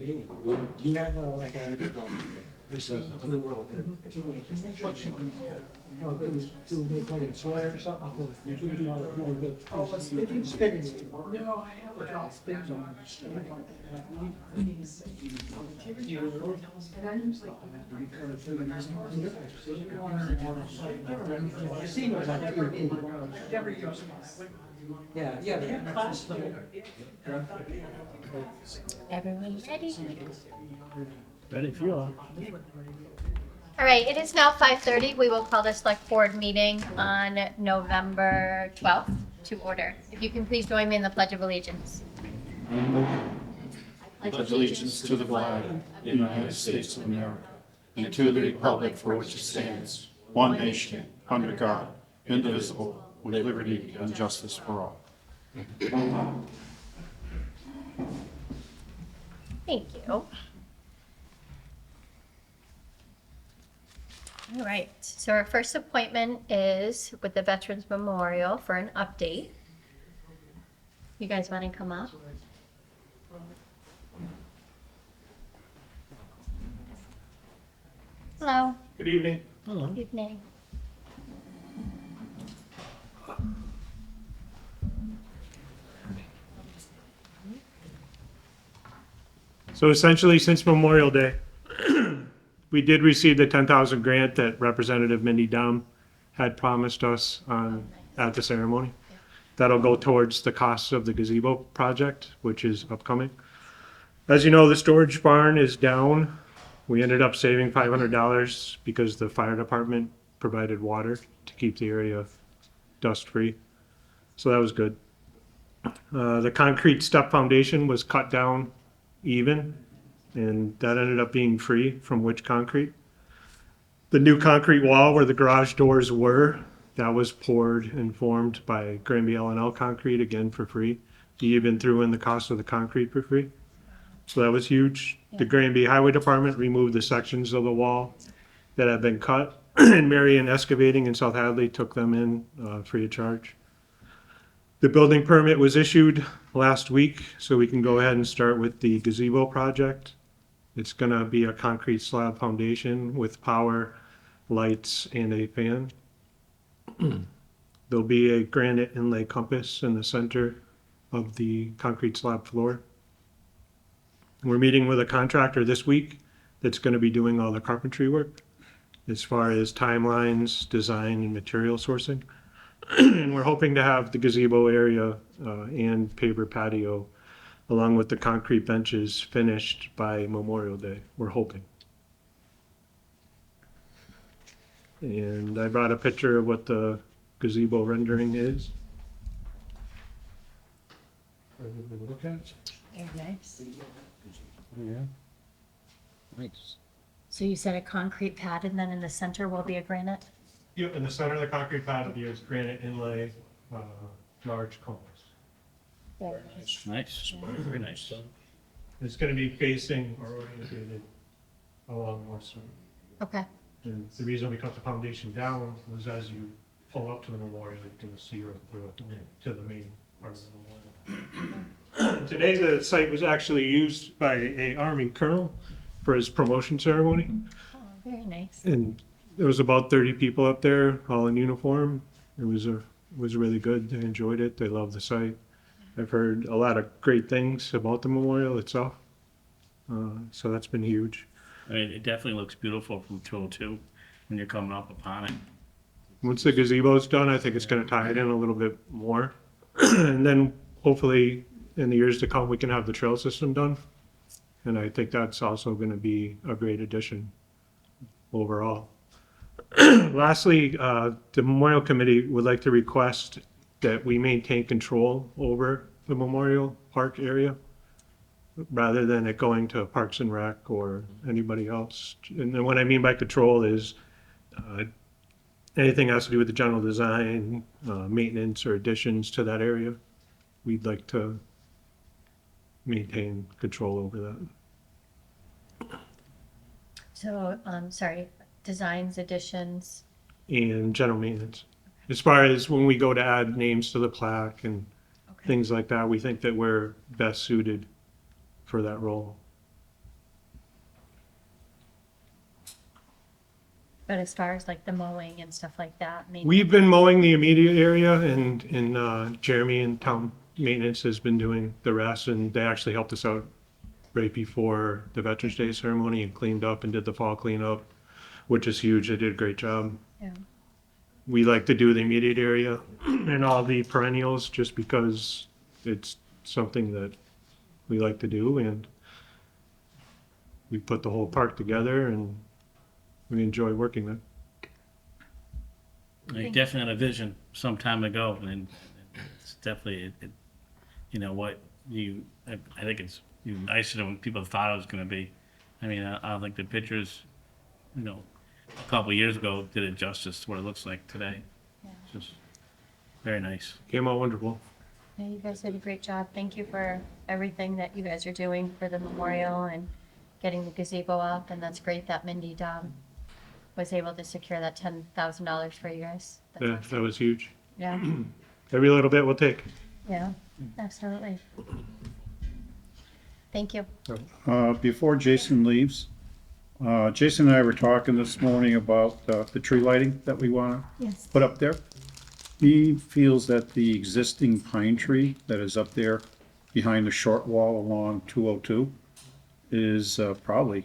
You have like a this is a blue world. To make like a soil or something. No, I have a job spins on yeah, yeah. Everyone ready? Ready if you are. All right, it is now 5:30. We will call the select board meeting on November 12th to order. If you can please join me in the Pledge of Allegiance. Pledge allegiance to the flag of the United States of America and to the republic for which it stands, one nation, under God, indivisible, with liberty and justice for all. Thank you. All right, so our first appointment is with the Veterans Memorial for an update. You guys want to come up? Hello. Good evening. Hello. Good evening. So essentially, since Memorial Day, we did receive the 10,000 grant that Representative Mindy Dom had promised us at the ceremony. That'll go towards the costs of the gazebo project, which is upcoming. As you know, the storage barn is down. We ended up saving $500 because the fire department provided water to keep the area dust-free. So that was good. The concrete step foundation was cut down even, and that ended up being free from Witch Concrete. The new concrete wall where the garage doors were, that was poured and formed by Granby L&L Concrete, again for free. He even threw in the cost of the concrete for free. So that was huge. The Granby Highway Department removed the sections of the wall that had been cut, and Marion Excavating in South Hadley took them in free of charge. The building permit was issued last week, so we can go ahead and start with the gazebo project. It's gonna be a concrete slab foundation with power, lights, and a fan. There'll be a granite inlay compass in the center of the concrete slab floor. We're meeting with a contractor this week that's gonna be doing all the carpentry work as far as timelines, design, and material sourcing. And we're hoping to have the gazebo area and paver patio along with the concrete benches finished by Memorial Day. We're hoping. And I brought a picture of what the gazebo rendering is. Look at it. Very nice. Yeah. Nice. So you said a concrete pad, and then in the center will be a granite? Yep, in the center of the concrete pad will be a granite inlay, large compass. Very nice. Nice, very nice. It's gonna be facing or oriented along North Street. Okay. And the reason we cut the foundation down was as you pull up to the memorial, you can see right through it to the main part of the memorial. Today, the site was actually used by a Army colonel for his promotion ceremony. Oh, very nice. And there was about 30 people up there, all in uniform. It was really good. They enjoyed it. They loved the site. I've heard a lot of great things about the memorial itself. So that's been huge. I mean, it definitely looks beautiful from 202 when you're coming up upon it. Once the gazebo's done, I think it's gonna tie it in a little bit more. And then hopefully in the years to come, we can have the trail system done. And I think that's also gonna be a great addition overall. Lastly, the Memorial Committee would like to request that we maintain control over the Memorial Park area rather than it going to Parks and Rec or anybody else. And then what I mean by control is anything has to do with the general design, maintenance or additions to that area. We'd like to maintain control over that. So, sorry, designs, additions. And general maintenance. As far as when we go to add names to the plaque and Okay. things like that, we think that we're best suited for that role. But as far as like the mowing and stuff like that, maybe. We've been mowing the immediate area and Jeremy and town maintenance has been doing the rest and they actually helped us out right before the Veterans Day ceremony and cleaned up and did the fall cleanup, which is huge. They did a great job. Yeah. We like to do the immediate area and all the perennials just because it's something that we like to do and we put the whole park together and we enjoy working there. I definitely had a vision some time ago, and it's definitely, you know, what you, I think it's nicer than what people thought it was going to be. I mean, I don't think the pictures, you know, a couple of years ago did it justice to what it looks like today. Yeah. It's just very nice. Came out wonderful. Yeah, you guys did a great job. Thank you for everything that you guys are doing for the memorial and getting the gazebo up. And that's great that Mindy was able to secure that $10,000 for you guys. That's Yeah, awesome. that was huge. Yeah, Every little bit we'll take. yeah, absolutely. Thank you. Before Jason leaves, Jason and I were talking this morning about the tree lighting that we want to Yes. put up there. He feels that the existing pine tree that is up there behind the short wall along 202 is probably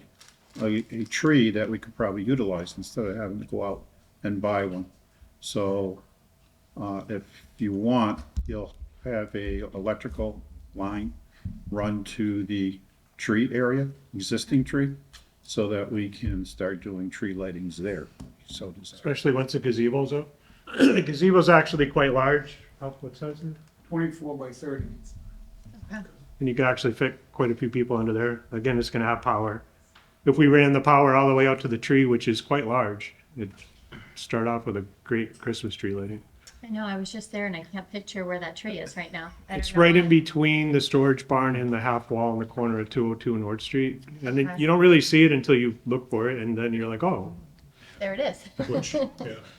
a tree that we could probably utilize instead of having to go out and buy one. So if you want, you'll have a electrical line run to the tree area, existing tree, so that we can start doing tree lightings there. So does that. Especially once the gazebo's up. The gazebo's actually quite large. What size is it? 24 by 30. And you can actually fit quite a few people under there. Again, it's gonna have power. If we ran the power all the way out to the tree, which is quite large, it'd start off with a great Christmas tree lighting. I know, I was just there and I can't picture where that tree is right now. I It's don't know right in why. between the storage barn and the half wall in the corner of 202 North Street. And then Okay. you don't really see it until you look for it, and then you're like, oh, There it is.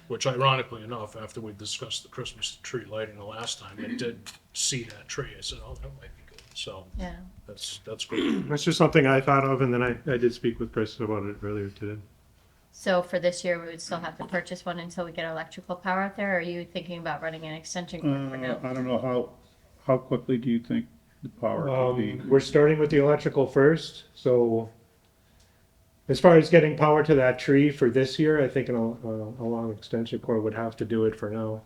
Which ironically enough, after we discussed the Christmas tree lighting the last time, I did see that tree. I said, oh, that might be good. So Yeah, that's great. that's just something I thought of, and then I did speak with Chris about it earlier today. so for this year, we would still have to purchase one until we get electrical power out there, or are you thinking about running an extension cord for now? I don't know, how quickly do you think the power could be? We're starting with the electrical first, so as far as getting power to that tree for this year, I think a long extension cord would have to do it for now.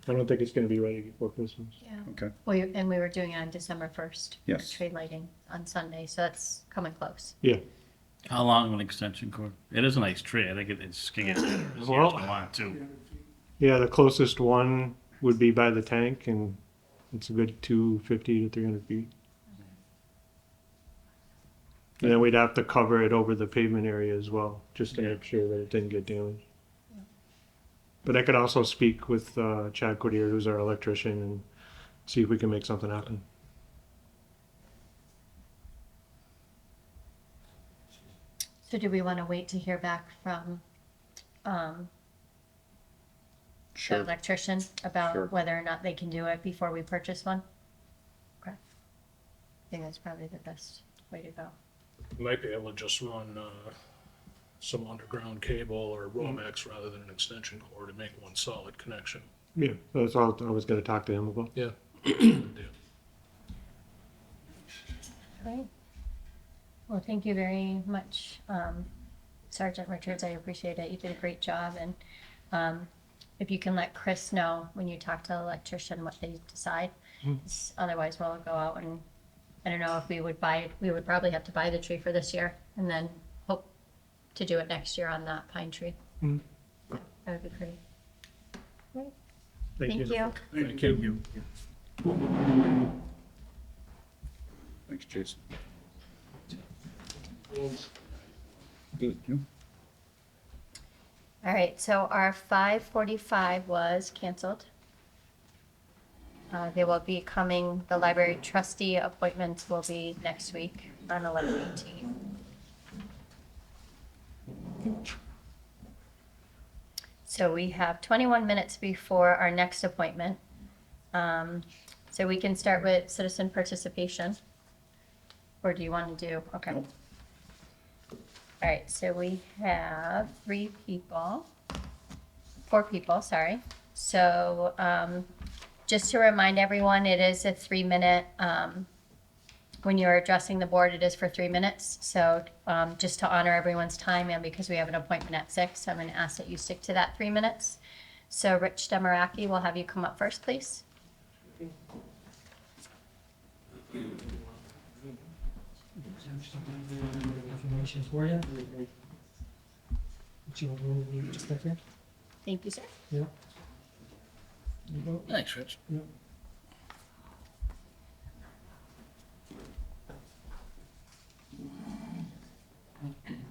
I don't think it's gonna be ready before Christmas. Yeah. Okay, And we were doing it on December 1st. Yes. Tree lighting on Sunday, so that's coming close. Yeah, How long of an extension cord? It is a nice tree. I think it's going to get as years Well- go on too. yeah, the closest one would be by the tank, and it's a good 250 to 300 feet. And then we'd have to cover it over the pavement area as well, just to make sure that it didn't get damaged. But I could also speak with Chad Cordier, who's our electrician, and see if we can make something happen. So do we want to wait to hear back from the sure. electrician about Sure. whether or not they can do it before we purchase one? Okay. I think that's probably the best way to go. You might be able to just run some underground cable or Romex rather than an extension cord to make one solid connection. Yeah, that's all I was gonna talk to him about. Yeah. Great. Well, thank you very much, Sergeant Richards. I appreciate it. You did a great job. And if you can let Chris know when you talk to the electrician what they decide. Otherwise, we'll go out and, I don't know if we would probably have to buy the tree for this year and then hope to do it next year on that pine tree. Mhm. That would be pretty. Thank you. Thank you. Thanks, Jason. Good, you? All right, so our 5:45 was canceled. They will be coming, the library trustee appointments will be next week on 11/18. So we have 21 minutes before our next appointment. So we can start with citizen participation. Or do you want to do, okay. All right, so we have 4 people, sorry. So, just to remind everyone, it is a 3-minute, when you're addressing the board, it is for 3 minutes. So, just to honor everyone's time and because we have an appointment at 6, I'm going to ask that you stick to that 3 minutes. So Rich Demaraki, we'll have you come up first, please. Information for you. Do you want me to step in? Thank you, sir. Yeah. You go. Thanks, Rich. Yeah.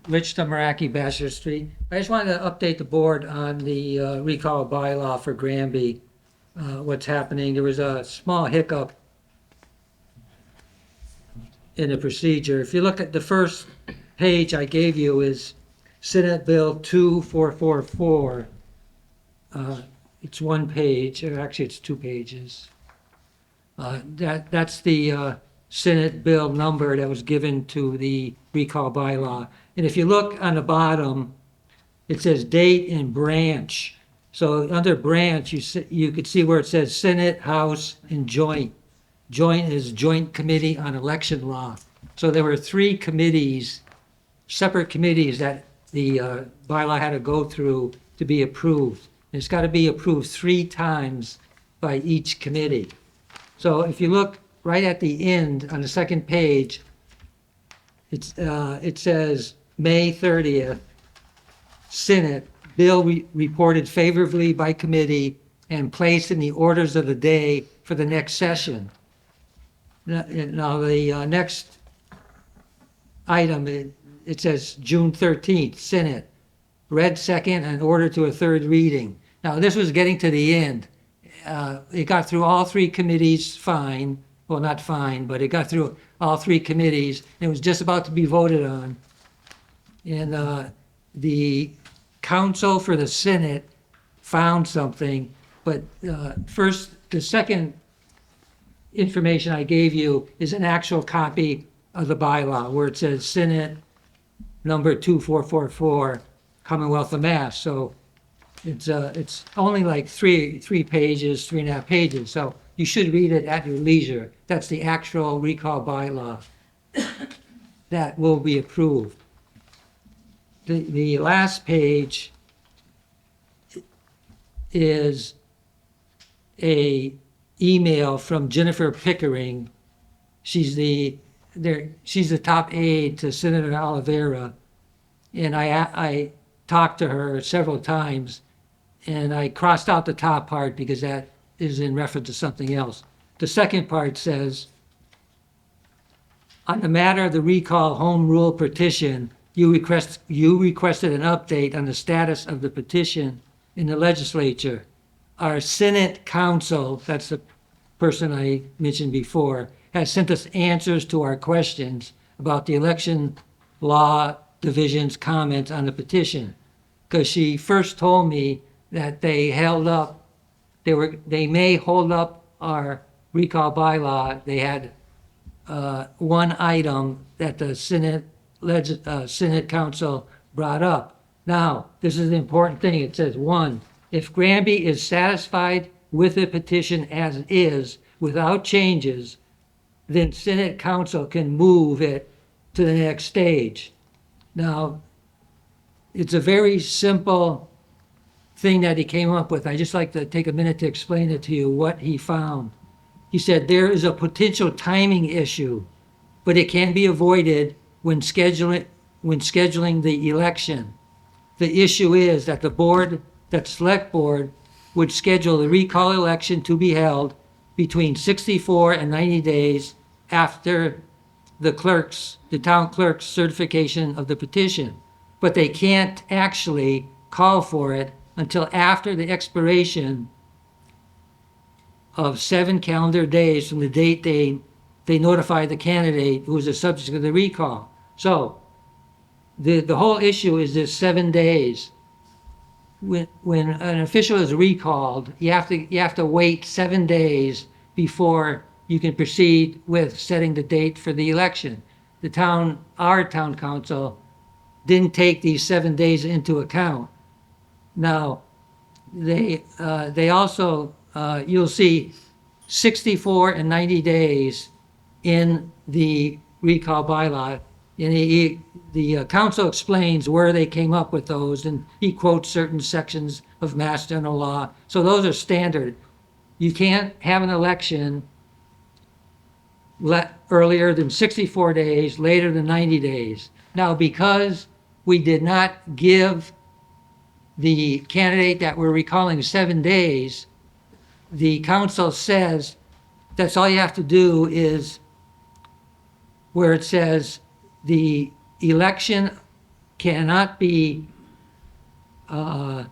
Rich Tamaraki, Basher Street. I just wanted to update the board on the recall bylaw for Granby. What's happening, there was a small hiccup in the procedure. If you look at the first page I gave you is Senate Bill 2444. It's one page, or actually it's 2 pages. That's the Senate bill number that was given to the recall bylaw. And if you look on the bottom, it says date and branch. So under branch, you could see where it says Senate, House, and Joint. Joint is Joint Committee on Election Law. So there were 3 committees, separate committees that the bylaw had to go through to be approved. And it's got to be approved 3 times by each committee. So if you look right at the end on the second page, it says May 30th, Senate, bill reported favorably by committee and placed in the orders of the day for the next session. Now the next item, it says June 13th, Senate, read second and order to a 3rd reading. Now this was getting to the end. It got through all 3 committees fine. Well, not fine, but it got through all 3 committees. It was just about to be voted on. And the counsel for the Senate found something, but first, the second information I gave you is an actual copy of the bylaw where it says Senate number 2444, Commonwealth of Mass. So it's only like 3 pages, 3.5 pages. So you should read it at your leisure. That's the actual recall bylaw that will be approved. The last page is a email from Jennifer Pickering. She's the top aide to Senator Oliveira, and I talked to her several times, and I crossed out the top part because that is in reference to something else. The second part says, on the matter of the recall home rule petition, you requested an update on the status of the petition in the legislature. Our Senate counsel, that's the person I mentioned before, has sent us answers to our questions about the election law division's comments on the petition. Because she first told me that they may hold up our recall bylaw. They had one item that the Senate council brought up. Now, this is the important thing. It says, 1, if Granby is satisfied with the petition as is, without changes, then Senate council can move it to the next stage. Now, it's a very simple thing that he came up with. I just like to take a minute to explain it to you, what he found. He said there is a potential timing issue, but it can be avoided when scheduling the election. The issue is that the select board would schedule the recall election to be held between 64 and 90 days after the town clerk's certification of the petition. But they can't actually call for it until after the expiration of 7 calendar days from the date they notify the candidate who is the subject of the recall. So the whole issue is this 7 days. When an official is recalled, you have to wait 7 days before you can proceed with setting the date for the election. Our town council didn't take these 7 days into account. Now, they also, you'll see 64 and 90 days in the recall bylaw. And the council explains where they came up with those, and he quotes certain sections of Mass General Law. So those are standard. You can't have an election earlier than 64 days, later than 90 days. Now, because we did not give the candidate that we're recalling 7 days, the council says that's all you have to do is where it says the election cannot be, where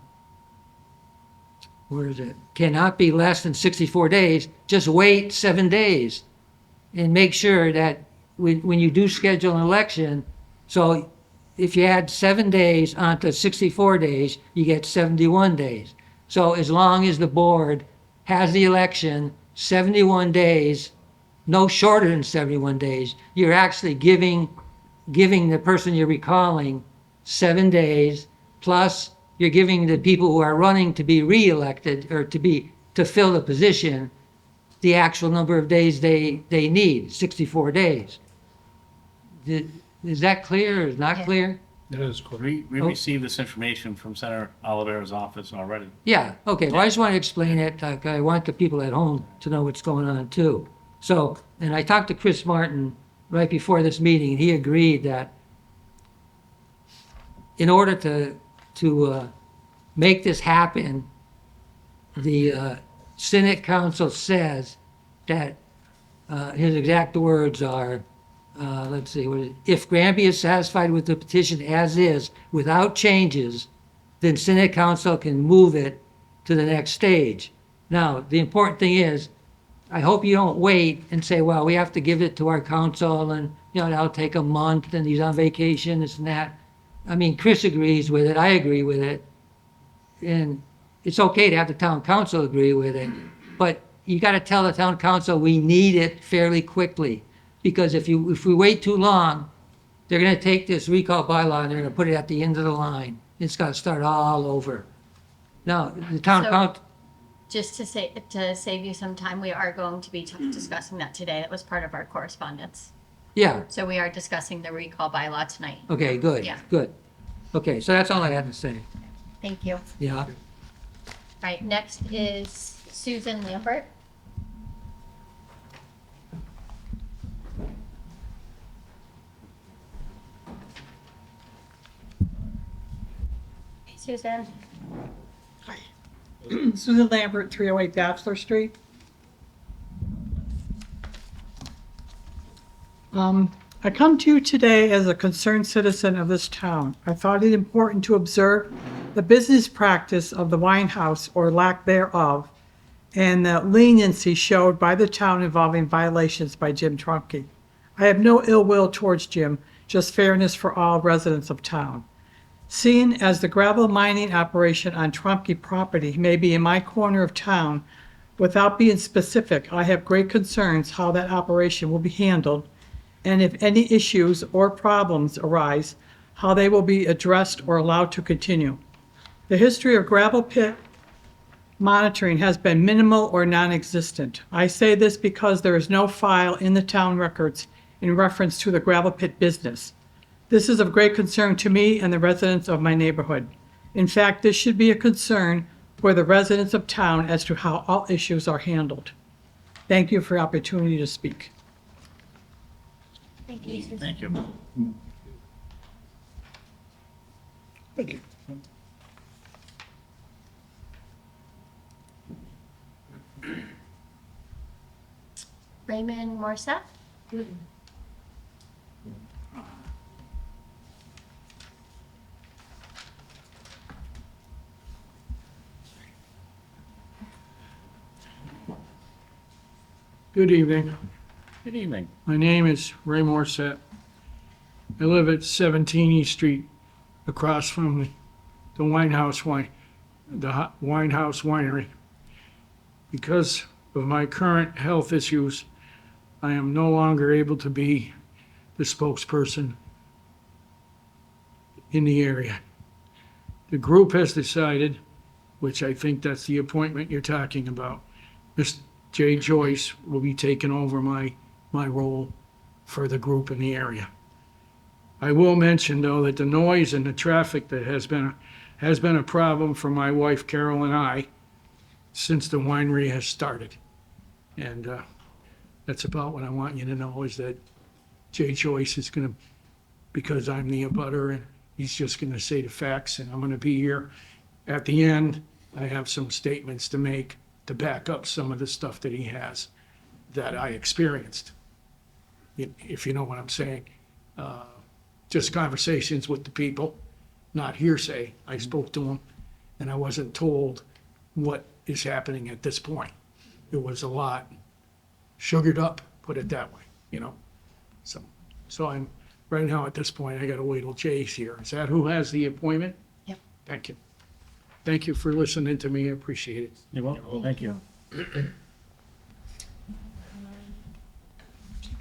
is it? Cannot be less than 64 days. Just wait 7 days and make sure that when you do schedule an election, so if you add 7 days onto 64 days, you get 71 days. So as long as the board has the election 71 days, no shorter than 71 days, you're actually giving the person you're recalling 7 days, plus you're giving the people who are running to be reelected or to fill the position the actual number of days they need, 64 days. Is that clear or is not Yeah. clear? It is clear. We received this information from Senator Oliveira's office already. Yeah, okay, well, I just want to explain it, I want the people at home to know what's going on too. So, and I talked to Chris Martin right before this meeting, and he agreed that in order to make this happen, the Senate Council says that, his exact words are, let's see, what is it? If Granby is satisfied with the petition as is, without changes, then Senate Council can move it to the next stage. Now, the important thing is, I hope you don't wait and say, well, we have to give it to our council and, that'll take a month and he's on vacation, this and that. I mean, Chris agrees with it, I agree with it. And it's okay to have the town council agree with it, but you gotta tell the town council we need it fairly quickly. Because if we wait too long, they're gonna take this recall bylaw and they're gonna put it at the end of the line. It's gotta start all over. Now, the town So- council, Just to save you some time, we are going to be discussing that today. That was part of our correspondence. yeah, So we are discussing the recall bylaw tonight. okay, good, Yeah. good. Okay, so that's all I had to say, Thank you. All yeah. right, next is Susan Lambert. Hey, Susan. Susan Lambert, 308 Bachelor Street. I come to you today as a concerned citizen of this town. I thought it important to observe the business practice of the wine house or lack thereof, and the leniency showed by the town involving violations by Jim Trumke. I have no ill will towards Jim, just fairness for all residents of town. Seeing as the gravel mining operation on Trumke property may be in my corner of town, without being specific, I have great concerns how that operation will be handled, and if any issues or problems arise, how they will be addressed or allowed to continue. The history of gravel pit monitoring has been minimal or non-existent. I say this because there is no file in the town records in reference to the gravel pit business. This is of great concern to me and the residents of my neighborhood. In fact, this should be a concern for the residents of town as to how all issues are handled. Thank you for the opportunity to speak. Thank you, Susan. Thank you. Raymond Morissette. Good evening. Good evening. My name is Ray Morissette. I live at 17 East Street, across from the Winehouse Winery. Because of my current health issues, I am no longer able to be the spokesperson in the area. The group has decided, which I think that's the appointment you're talking about, Ms. Jay Joyce will be taking over my role for the group in the area. I will mention, though, that the noise and the traffic that has been a problem for my wife Carol and I since the winery has started. And that's about what I want you to know, is that Jay Joyce is going to, because I'm the abutter, and he's just going to say the facts, and I'm going to be here. At the end, I have some statements to make to back up some of the stuff that he has that I experienced, if you know what I'm saying. Just conversations with the people, not hearsay. I spoke to them, and I wasn't told what is happening at this point. It was a lot sugared up, put it that way, you know? So I'm, right now at this point, I gotta wait till Jay's here. Is that who has the appointment? Yep. Thank you. Thank you for listening to me. I appreciate it. You're welcome. Thank you.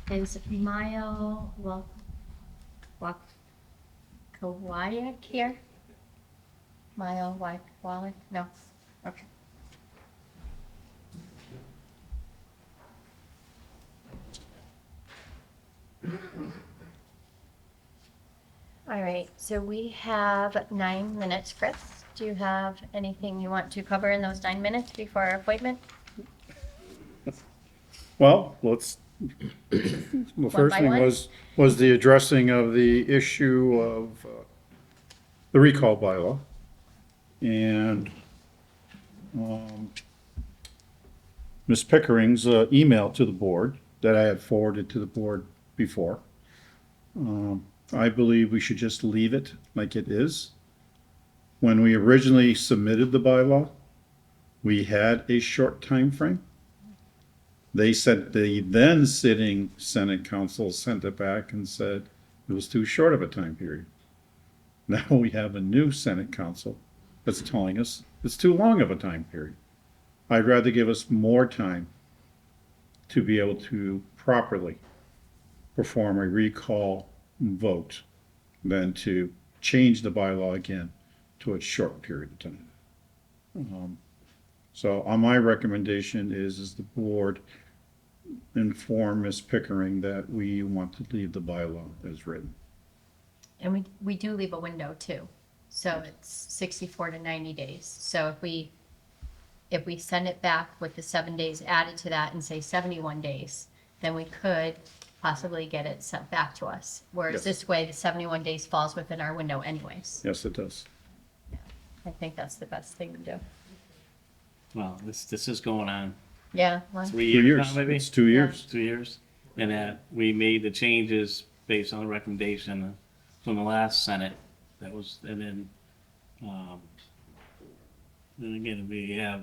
Is Mile Wakawayak here? Mile Wakawayak? No. Okay. All right, so we have 9 minutes. Chris, do you have anything you want to cover in those 9 minutes before our appointment? Well, the first by thing one? was the addressing of the issue of the recall bylaw. And Ms. Pickering's email to the board that I had forwarded to the board before. I believe we should just leave it like it is. When we originally submitted the bylaw, we had a short time frame. They said the then sitting Senate council sent it back and said it was too short of a time period. Now we have a new Senate council that's telling us it's too long of a time period. I'd rather give us more time to be able to properly perform a recall vote than to change the bylaw again to a short period of time. So on my recommendation is the board inform Ms. Pickering that we want to leave the bylaw as written. And we do leave a window too. So it's 64 to 90 days. So if we send it back with the 7 days added to that and say 71 days, then we could possibly get it sent back to us. Whereas Yes. this way, the 71 days falls within our window anyways. Yes, it does. I think that's the best thing to do. Well, this is going on Yeah. Well, 3 2 years years. now, maybe? It's 2 years. 2 years. And that we made the changes based on the recommendation from the last Senate. That was, and then again, we have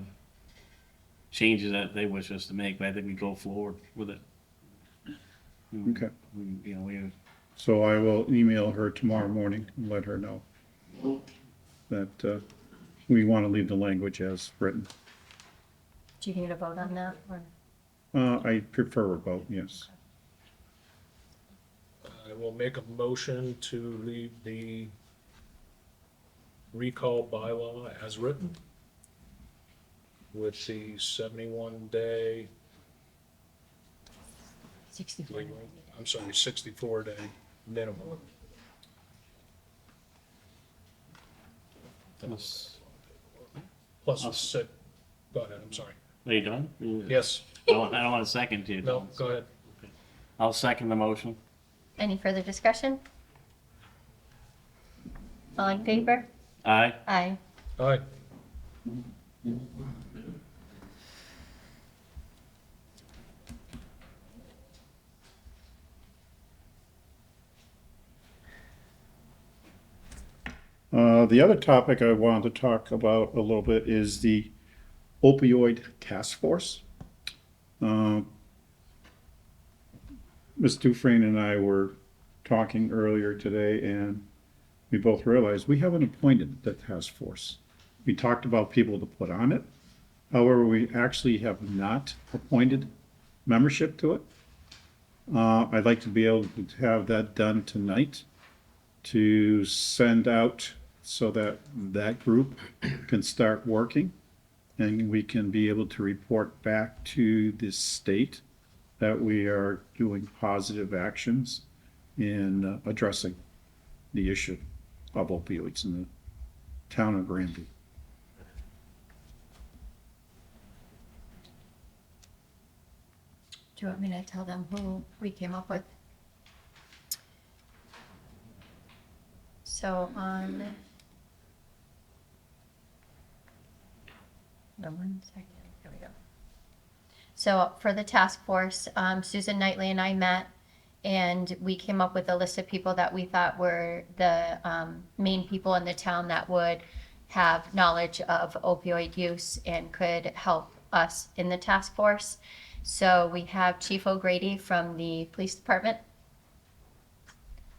changes that they wish us to make, but I think we go forward with it. Okay. You know, we, So I will email her tomorrow morning and let her know that we want to leave the language as written. do you need a vote on that? Or? I prefer a vote, yes. I will make a motion to leave the recall bylaw as written with the 71-day, 64. I'm sorry, 64-day minimum. Plus the sit, go ahead, I'm sorry. are you done? Yes, I don't want to second you. no, go ahead. I'll second the motion. Any further discussion? All in favor? Aye. Aye. Aye. The other topic I wanted to talk about a little bit is the opioid task force. Ms. Dufresne and I were talking earlier today, and we both realized we haven't appointed the task force. We talked about people to put on it. However, we actually have not appointed membership to it. I'd like to be able to have that done tonight to send out so that that group can start working and we can be able to report back to the state that we are doing positive actions in addressing the issue of opioids in the town of Granby. Do you want me to tell them who we came up with? So on. Hold on 1 second. Here we go. So for the task force, Susan Knightley and I met, and we came up with a list of people that we thought were the main people in the town that would have knowledge of opioid use and could help us in the task force. So we have Chief O'Grady from the police department,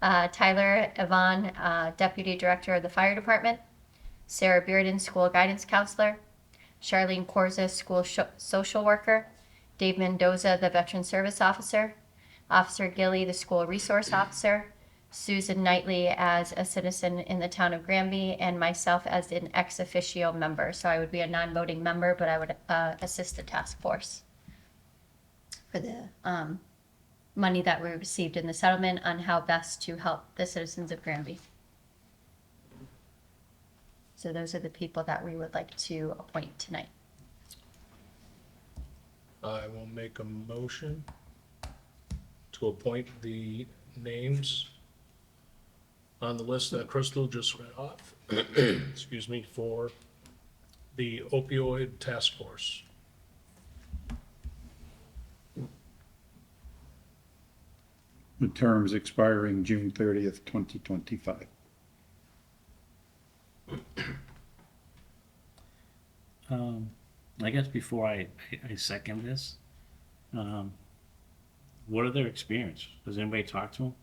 Tyler Yvonne, Deputy Director of the fire department, Sarah Bearden, school guidance counselor, Charlene Corza, school social worker, Dave Mendoza, the veteran service officer, Officer Gilly, the school resource officer, Susan Knightley as a citizen in the town of Granby, and myself as an ex officio member. So I would be a non-voting member, but I would assist the task force for the money that we received in the settlement on how best to help the citizens of Granby. So those are the people that we would like to appoint tonight. I will make a motion to appoint the names on the list that Crystal just read off, excuse me, for the opioid task force. The terms expiring June 30th, 2025. I guess before I second this, what are their experience? Does anybody talk to them?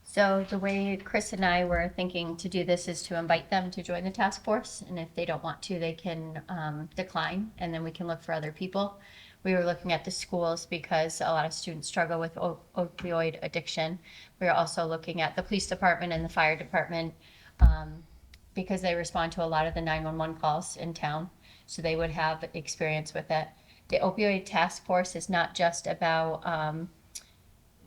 So the way Chris and I were thinking to do this is to invite them to join the task force, and if they don't want to, they can decline, and then we can look for other people. We were looking at the schools because a lot of students struggle with opioid addiction. We were also looking at the police department and the fire department because they respond to a lot of the 911 calls in town, so they would have experience with it. The opioid task force is not just about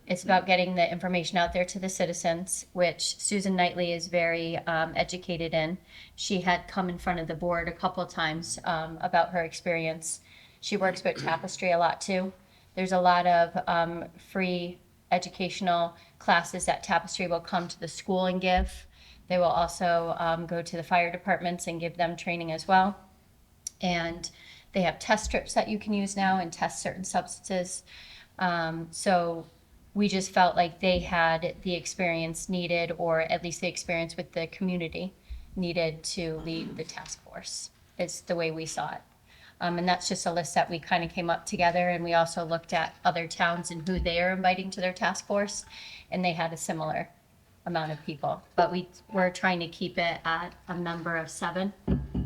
it's about getting the information out there to the citizens, which Susan Knightley is very educated in. She had come in front of the board a couple times about her experience. She works with Tapestry a lot too. There's a lot of free educational classes that Tapestry will come to the school and give. They will also go to the fire departments and give them training as well. And they have test strips that you can use now and test certain substances. So we just felt like they had the experience needed, or at least the experience with the community needed to lead the task force. It's the way we saw it. And that's just a list that we kind of came up together, and we also looked at other towns and who they are inviting to their task force, and they had a similar amount of people. But we were trying to keep it at a number of 7,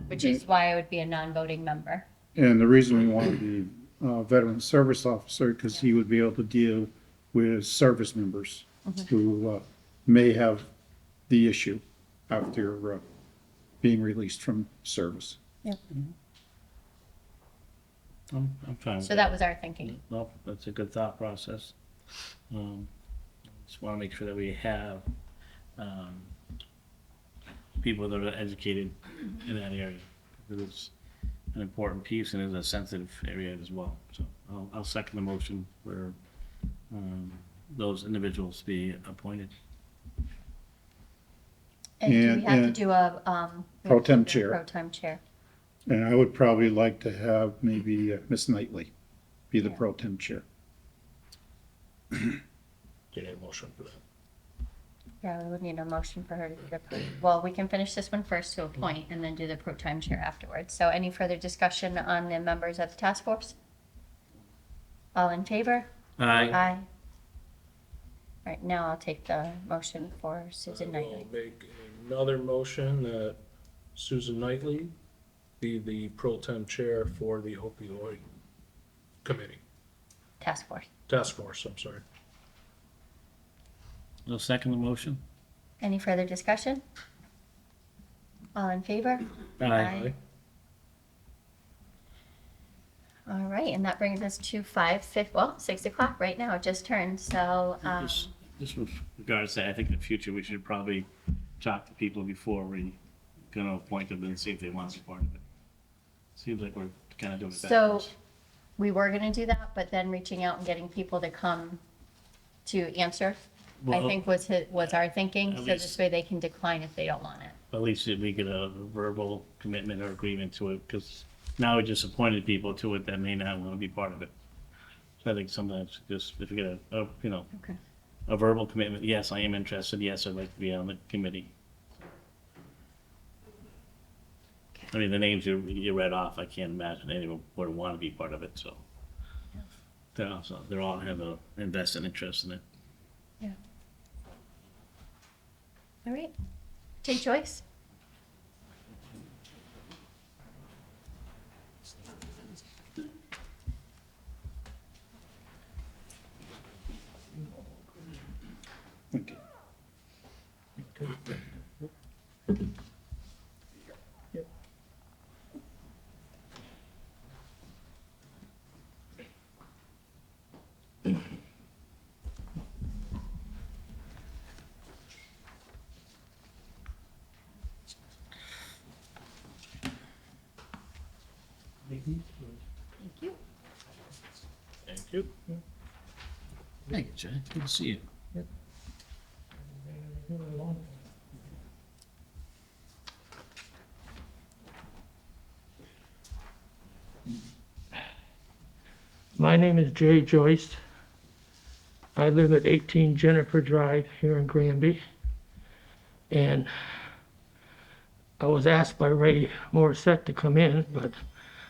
which is why I would be a non-voting member. And the reason we wanted the veteran service officer, because he would be able to deal with service members who may have the issue after being released from service. Yep. I'm fine with So that was our thinking. No, that's a good thought process. Just want to make sure that we have people that are educated in that area. It's an important piece and is a sensitive area as well. So I'll second the motion for those individuals to be appointed. And do we And- have to and do a we pro have to tem do a chair. Pro tem chair. And I would probably like to have maybe Miss Knightley be the Yeah. pro tem chair. Do you need a motion for that? Yeah, we would need a motion for her to do the well, we can finish this one first to appoint and then do the pro time chair afterwards. So any further discussion on the members of the task force? All in favor? Aye. Aye. All right, now I'll take the motion for Susan I will Knightley. make another motion that Susan Knightley be the pro tem chair for the opioid committee, Task force. task force, I'm sorry. I'll second the motion. Any further discussion? All in favor? Aye. All right, and that brings us to 6 o'clock right now, it just turned, so, Just with regards to, I think in the future, we should probably talk to people before we gonna appoint them and see if they want to be part of it. Seems like we're kind of doing it So- backwards. we were gonna do that, but then reaching out and getting people to come to answer, I Well, think was our thinking, at so least- this way they can decline if they don't want it. At least if we get a verbal commitment or agreement to it, because now we just appointed people to it that may not want to be part of it. So I think sometimes just, if we get Okay. a verbal commitment, yes, I am interested, yes, I'd like to be on the committee. I mean, the names you read off, I can't imagine anyone would want to be part of it, so. They're all have a invested interest in it. All right, Jay Joyce? Okay. Thank you. Thank you. Thank you, Jay, good to see you. My name is Jay Joyce. I live at 18 Jennifer Drive here in Granby. And I was asked by Ray Morissette to come in, but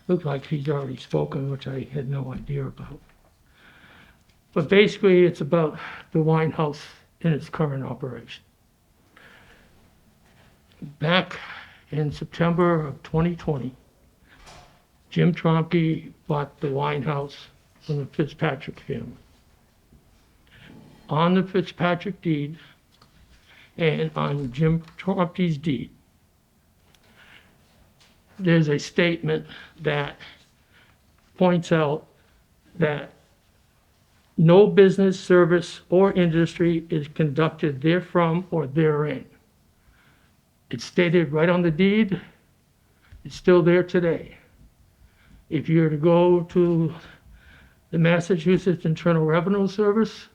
looked like he's already spoken, which I had no idea about. But basically, it's about the wine house in its current operation. Back in September of 2020, Jim Tromke bought the wine house from the Fitzpatrick family. On the Fitzpatrick deed and on Jim Trompe's deed, there's a statement that points out that no business, service, or industry is conducted therefrom or therein. It's stated right on the deed. It's still there today. If you were to go to the Massachusetts Internal Revenue Service,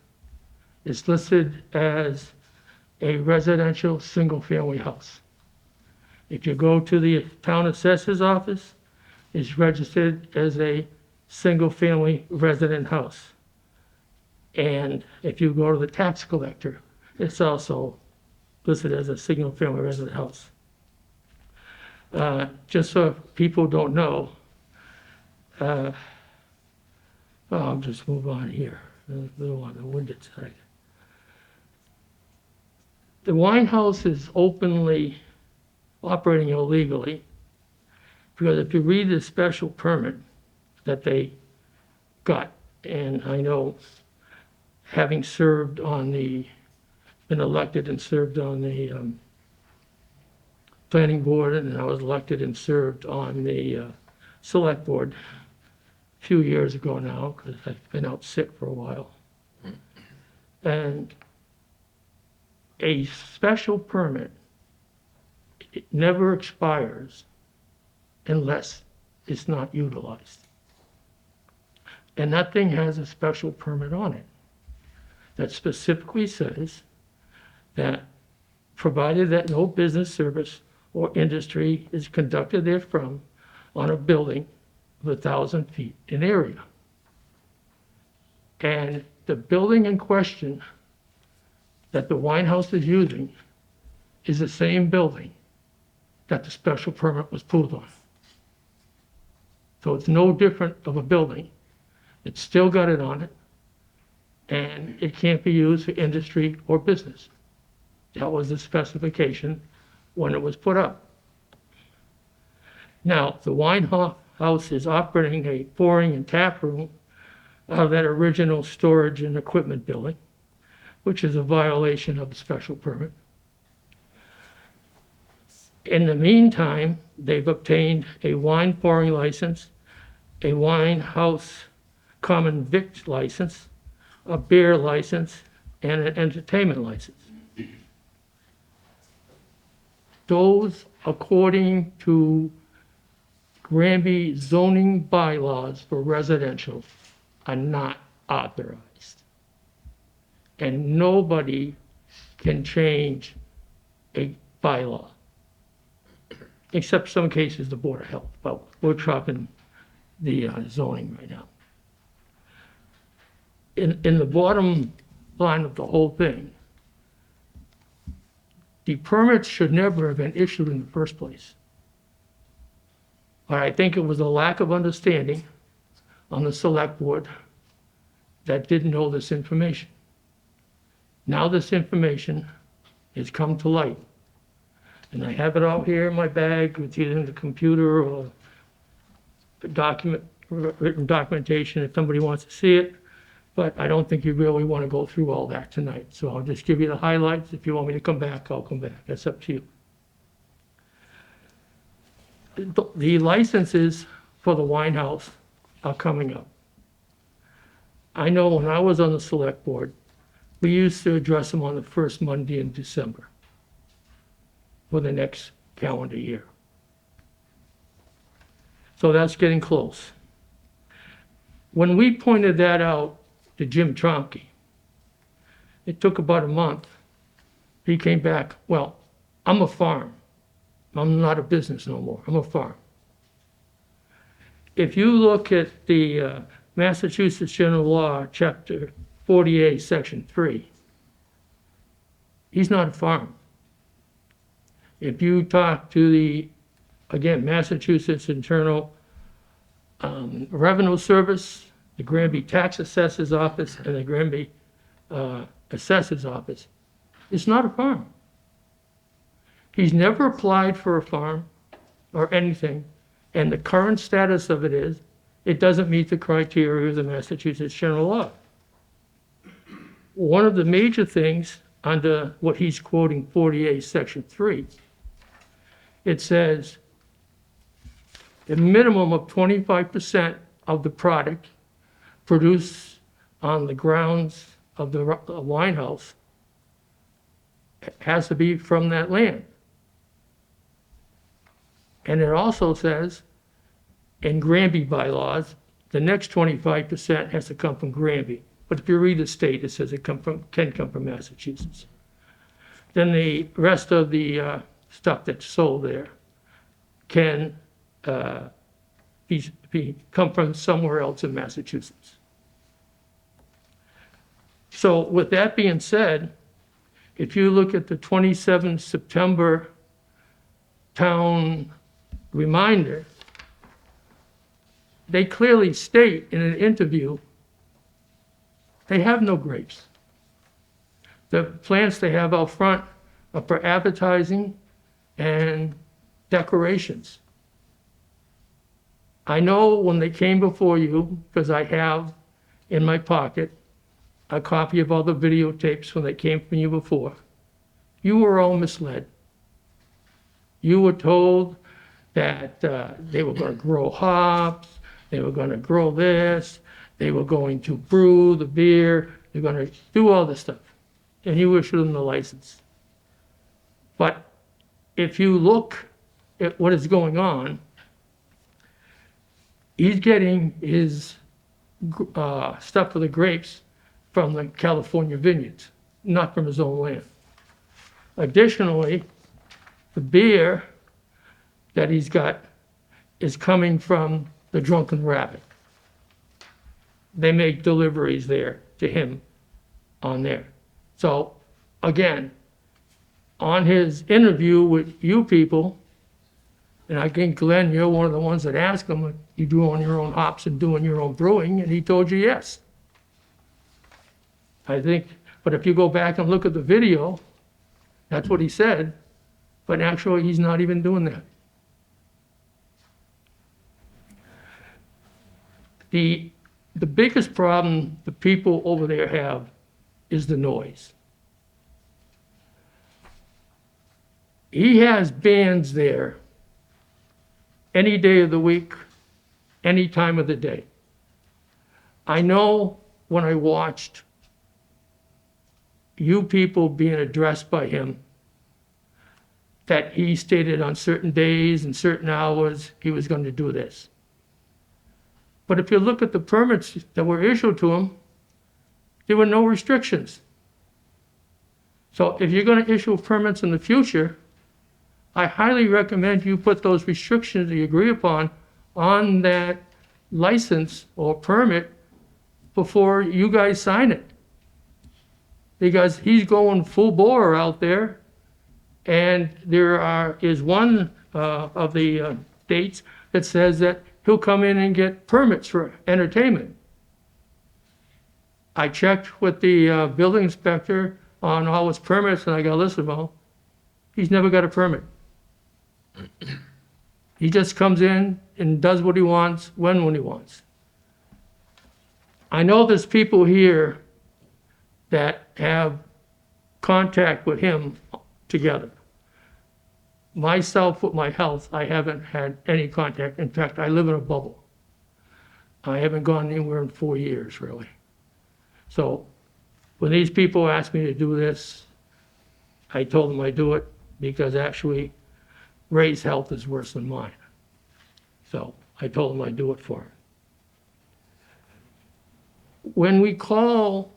it's listed as a residential single-family house. If you go to the town assessor's office, it's registered as a single-family resident house. And if you go to the tax collector, it's also listed as a single-family resident house. Just so people don't know, I'll just move on here, a little on the winded side. The wine house is openly operating illegally because if you read the special permit that they got, and I know having served on been elected and served on the planning board, and I was elected and served on the select board a few years ago now, because I've been out sick for a while. And a special permit, it never expires unless it's not utilized. And that thing has a special permit on it that specifically says that provided that no business, service, or industry is conducted therefrom on a building of 1,000 feet in area. And the building in question that the wine house is using is the same building that the special permit was pulled on. So it's no different of a building. It's still got it on it, and it can't be used for industry or business. That was the specification when it was put up. Now, the wine house is operating a pouring and tap room out of that original storage and equipment building, which is a violation of the special permit. In the meantime, they've obtained a wine pouring license, a wine house common vic license, a beer license, and an entertainment license. Those, according to Granby zoning bylaws for residential, are not authorized. And nobody can change a bylaw, except some cases the Board of Health, but we're talking the zoning right now. In the bottom line of the whole thing, the permits should never have been issued in the first place. But I think it was a lack of understanding on the select board that didn't know this information. Now this information has come to light. And I have it all here in my bag, it's either in the computer or the written documentation if somebody wants to see it. But I don't think you really want to go through all that tonight. So I'll just give you the highlights. If you want me to come back, I'll come back. That's up to you. The licenses for the wine house are coming up. I know when I was on the select board, we used to address them on the first Monday in December for the next calendar year. So that's getting close. When we pointed that out to Jim Tromke, it took about a month. He came back, well, I'm a farm. I'm not a business no more. I'm a farm. If you look at the Massachusetts General Law, Chapter 48, Section 3, he's not a farm. If you talk to the, again, Massachusetts Internal Revenue Service, the Granby Tax Assessor's Office, and the Granby Assessor's Office, it's not a farm. He's never applied for a farm or anything, and the current status of it is, it doesn't meet the criteria of the Massachusetts General Law. One of the major things under what he's quoting, 48, Section 3, it says a minimum of 25% of the product produced on the grounds of the wine house has to be from that land. And it also says, in Granby bylaws, the next 25% has to come from Granby. But if you read the state, it says it can come from Massachusetts. Then the rest of the stuff that's sold there can come from somewhere else in Massachusetts. So with that being said, if you look at the 27 September town reminder, they clearly state in an interview they have no grapes. The plants they have out front are for advertising and decorations. I know when they came before you, because I have in my pocket a copy of all the videotapes when they came from you before, you were all misled. You were told that they were going to grow hops, they were going to grow this, they were going to brew the beer, they're going to do all this stuff. And you issued them the license. But if you look at what is going on, he's getting his stuff for the grapes from the California vineyards, not from his own land. Additionally, the beer that he's got is coming from the Drunken Rabbit. They make deliveries there to him on there. So again, on his interview with you people, and I think Glenn, you're one of the ones that asked him, if you do on your own hops and doing your own brewing, and he told you yes. I think, but if you go back and look at the video, that's what he said, but actually he's not even doing that. The biggest problem the people over there have is the noise. He has bands there any day of the week, any time of the day. I know when I watched you people being addressed by him, that he stated on certain days and certain hours he was going to do this. But if you look at the permits that were issued to him, there were no restrictions. So if you're going to issue permits in the future, I highly recommend you put those restrictions that you agree upon on that license or permit before you guys sign it. Because he's going full bore out there, and is one of the dates that says that he'll come in and get permits for entertainment. I checked with the building inspector on all his permits, and I got a list of them all. He's never got a permit. He just comes in and does what he wants, when he wants. I know there's people here that have contact with him together. Myself, with my health, I haven't had any contact. In fact, I live in a bubble. I haven't gone anywhere in 4 years, really. So when these people asked me to do this, I told them I'd do it because actually Ray's health is worse than mine. So I told them I'd do it for him. When we call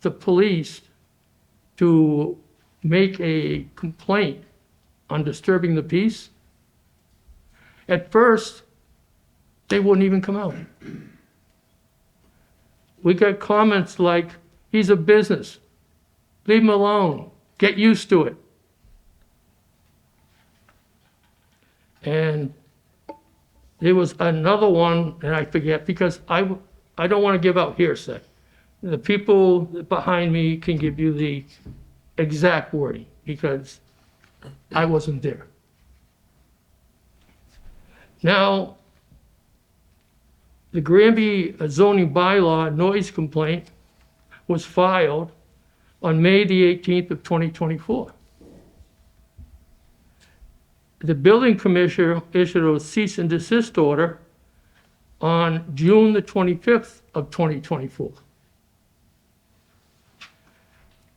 the police to make a complaint on disturbing the peace, at first, they wouldn't even come out. We got comments like, he's a business, leave him alone, get used to it. And there was another one, and I forget, because I don't want to give out hearsay. The people behind me can give you the exact wording, because I wasn't there. Now, the Granby zoning bylaw noise complaint was filed on May the 18th of 2024. The building commissioner issued a cease and desist order on June the 25th of 2024.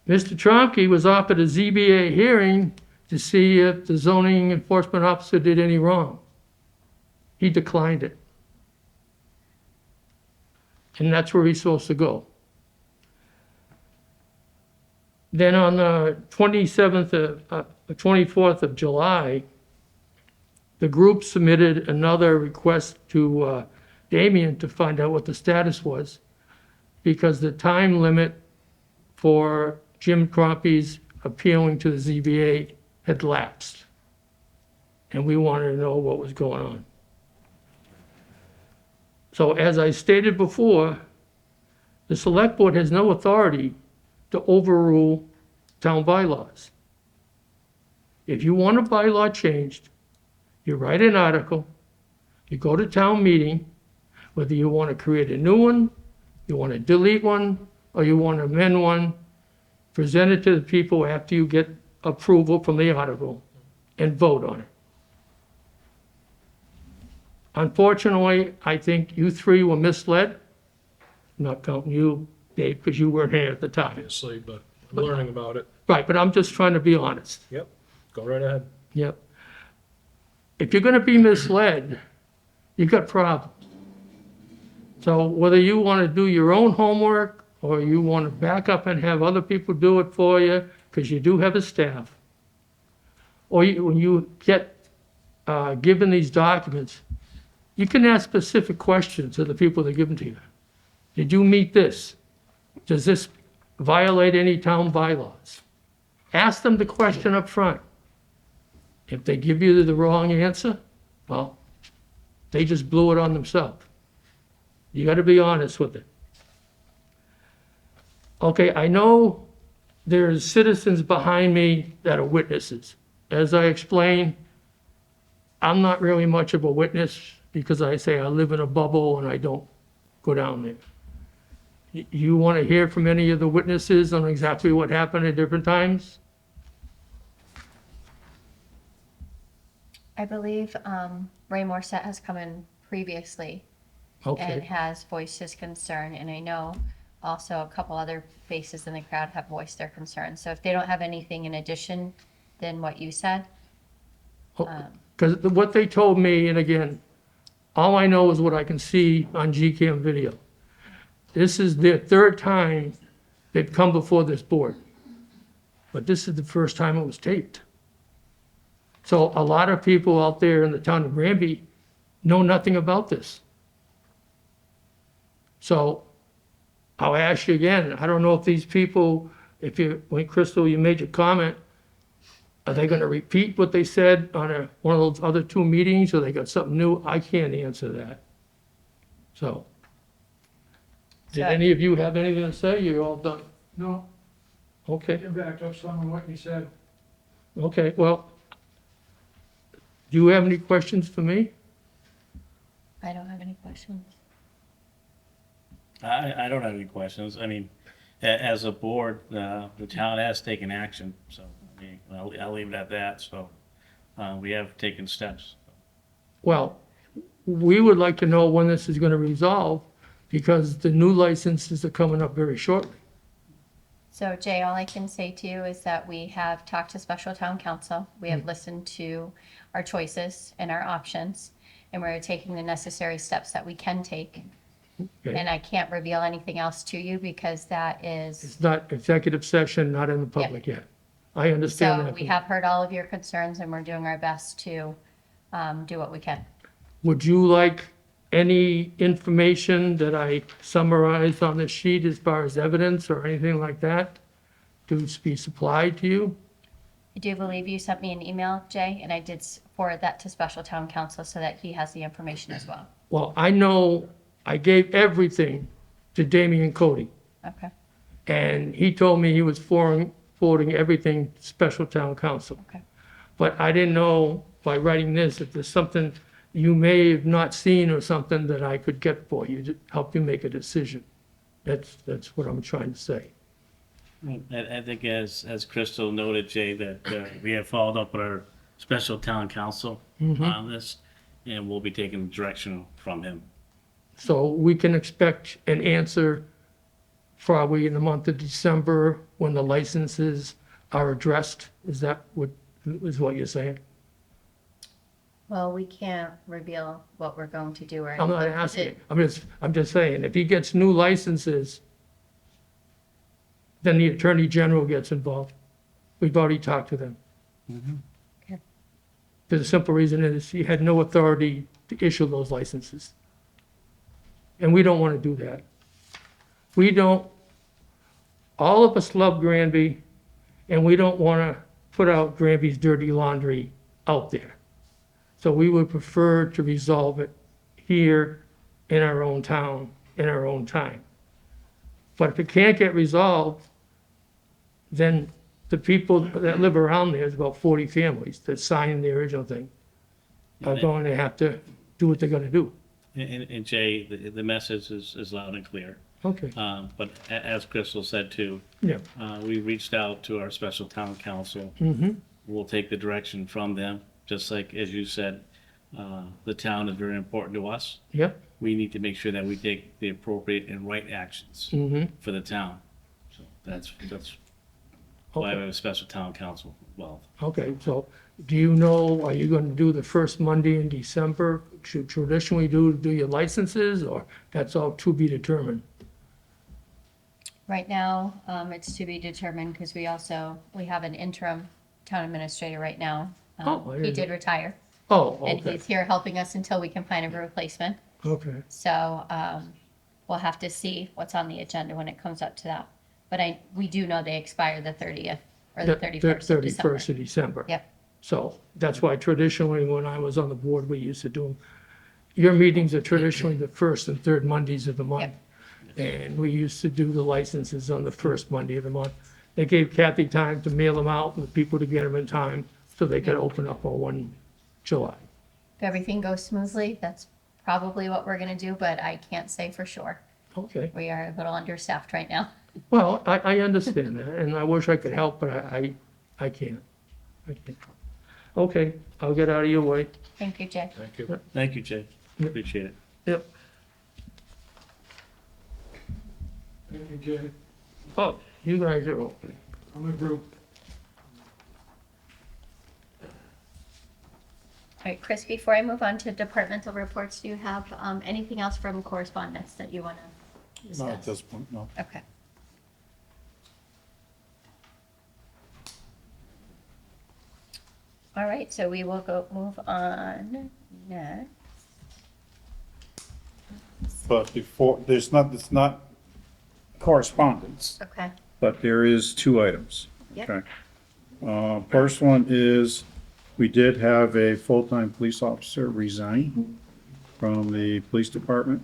Mr. Tromke was offered a ZBA hearing to see if the zoning enforcement officer did any wrong. He declined it. And that's where he's supposed to go. Then on the 24th of July, the group submitted another request to Damien to find out what the status was, because the time limit for Jim Crompe's appealing to the ZBA had lapsed. And we wanted to know what was going on. So as I stated before, the select board has no authority to overrule town bylaws. If you want a bylaw changed, you write an article, you go to town meeting, whether you want to create a new one, you want to delete one, or you want to amend one, present it to the people after you get approval from the article, and vote on it. Unfortunately, I think you three were misled, not counting you, Dave, because you weren't here at the time. Obviously, but I'm learning about it. Right, but I'm just trying to be honest. Yep, go right ahead. Yep. If you're gonna be misled, you've got problems. So whether you wanna do your own homework, or you wanna back up and have other people do it for you, because you do have a staff, or when you get given these documents, you can ask specific questions to the people that give them to you. Did you meet this? Does this violate any town bylaws? Ask them the question up front. If they give you the wrong answer, well, they just blew it on themselves. You got to be honest with it. Okay, I know there's citizens behind me that are witnesses. As I explained, I'm not really much of a witness because I say I live in a bubble and I don't go down there. You want to hear from any of the witnesses on exactly what happened at different times? I believe Ray Morset has come in previously and Okay, has voiced his concern, and I know also a couple other faces in the crowd have voiced their concerns. So if they don't have anything in addition than what you said, because what they told me, and again, all I know is what I can see on GCAM video. This is their third time they've come before this board. But this is the first time it was taped. So a lot of people out there in the town of Granby know nothing about this. So I'll ask you again, I don't know if these people, when Crystal, you made your comment, are they gonna repeat what they said on one of those other two meetings, or they got something new? I can't answer that. So, did any of you have anything to say? You're all done? No, Okay, get back up some of what you said. okay, well, do you have any questions for me? I don't have any questions. I don't have any questions. I mean, as a board, the town has taken action, so, I mean, I'll leave it at that, so, we have taken steps. Well, we would like to know when this is gonna resolve, because the new licenses are coming up very shortly. So Jay, all I can say to you is that we have talked to special town council. We have listened to our choices and our options, and we're taking the necessary steps that we can take. Okay. And I can't reveal anything else to you because that is, It's not executive session, not in the public yet. I understand so that. we have heard all of your concerns and we're doing our best to do what we can. Would you like any information that I summarize on the sheet as far as evidence or anything like that to be supplied to you? I do believe you sent me an email, Jay, and I did forward that to special town council so that he has the information as well. Well, I know I gave everything to Damian Cody, Okay, and he told me he was forwarding everything to special town council. okay. But I didn't know by writing this, if there's something you may have not seen or something that I could get for you to help you make a decision. That's what I'm trying to say. I think as Crystal noted, Jay, that we have followed up with our special town council on this, and we'll be taking direction from him. So we can expect an answer probably in the month of December when the licenses are addressed. Is that what you're saying? Well, we can't reveal what we're going to do or I'm not anything, 'cause asking. it- I'm just saying, if he gets new licenses, then the Attorney General gets involved. We've already talked to them. Okay. The simple reason is he had no authority to issue those licenses. And we don't want to do that. All of us love Granby, and we don't want to put out Granby's dirty laundry out there. So we would prefer to resolve it here in our own town, in our own time. But if it can't get resolved, then the people that live around there, is about 40 families that signed the original thing, are going to have to do what they're going to do. And Jay, the message is loud and clear. Okay, But as Crystal said too, yeah. we reached out to our special town council. Mm-hmm. We'll take the direction from them, just like, as you said, the town is very important to us. Yep. We need to make sure that we take the appropriate and right actions Mm-hmm. for the town. So that's why we have a special town council involved. Okay, so do you know, are you going to do the first Monday in December? Should traditionally do your licenses, or that's all to be determined? Right now, it's to be determined because we have an interim town administrator right now. Oh, I He didn't did know. retire Oh, and okay, he's here helping us until we can find a replacement. okay. So we'll have to see what's on the agenda when it comes up to that. But we do know they expire the 30th or the 31st of December. 31st of December. Yep. So that's why traditionally, when I was on the board, we used to do them. Your meetings are traditionally the first and third Mondays of the month. And we used to do the licenses on the first Monday of the month. They gave Kathy time to mail them out and the people to get them in time so they could open up on 1 July. If everything goes smoothly, that's probably what we're going to do, but I can't say for sure. Okay, We are a little understaffed right now. well, I understand that, and I wish I could help, but I can't. I can't. Okay, I'll get out of your way. Thank you, Jay. Thank you. Thank you, Jay. Appreciate it. Yep. Thank you, Jay. Oh, you guys are open. I'm a group. All right, Chris, before I move on to departmental reports, do you have anything else from correspondence that you want to discuss? Not at this point, no. Okay. All right, so we will move on next. But before, it's not correspondence, Okay, but there is two items. Yep. Okay. First one is, we did have a full-time police officer resign from the police department.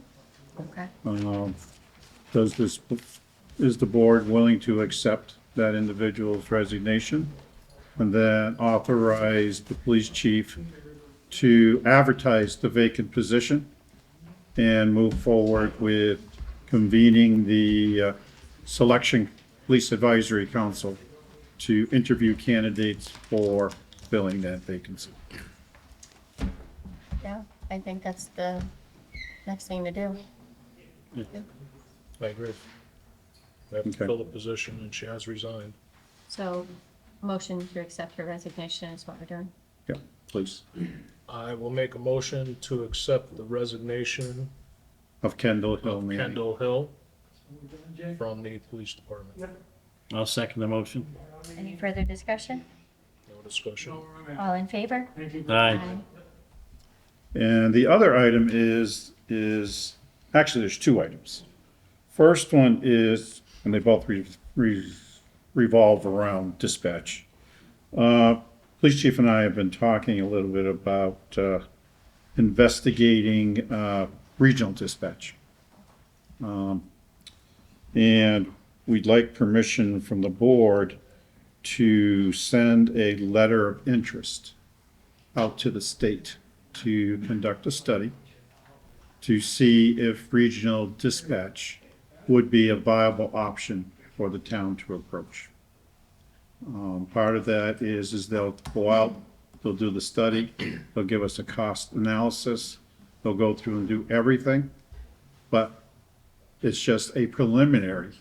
okay. Is the board willing to accept that individual's resignation? And then authorize the police chief to advertise the vacant position and move forward with convening the selection police advisory council to interview candidates for filling that vacancy. Yeah, I think that's the next thing to do. I agree. We have to Okay. fill the position, and she has resigned. So, motion to accept her resignation is what we're doing. Yeah, please. I will make a motion to accept the resignation Of Kendall Hill. of Manning. Kendall Hill from the police department. I'll second the motion. Any further discussion? No discussion. All in favor? Aye. And the other item is, actually, there's two items. First one is, and they both revolve around dispatch. Police chief and I have been talking a little bit about investigating regional dispatch. And we'd like permission from the board to send a letter of interest out to the state to conduct a study to see if regional dispatch would be a viable option for the town to approach. Part of that is they'll go out, they'll do the study, they'll give us a cost analysis, they'll go through and do everything, but it's just a preliminary.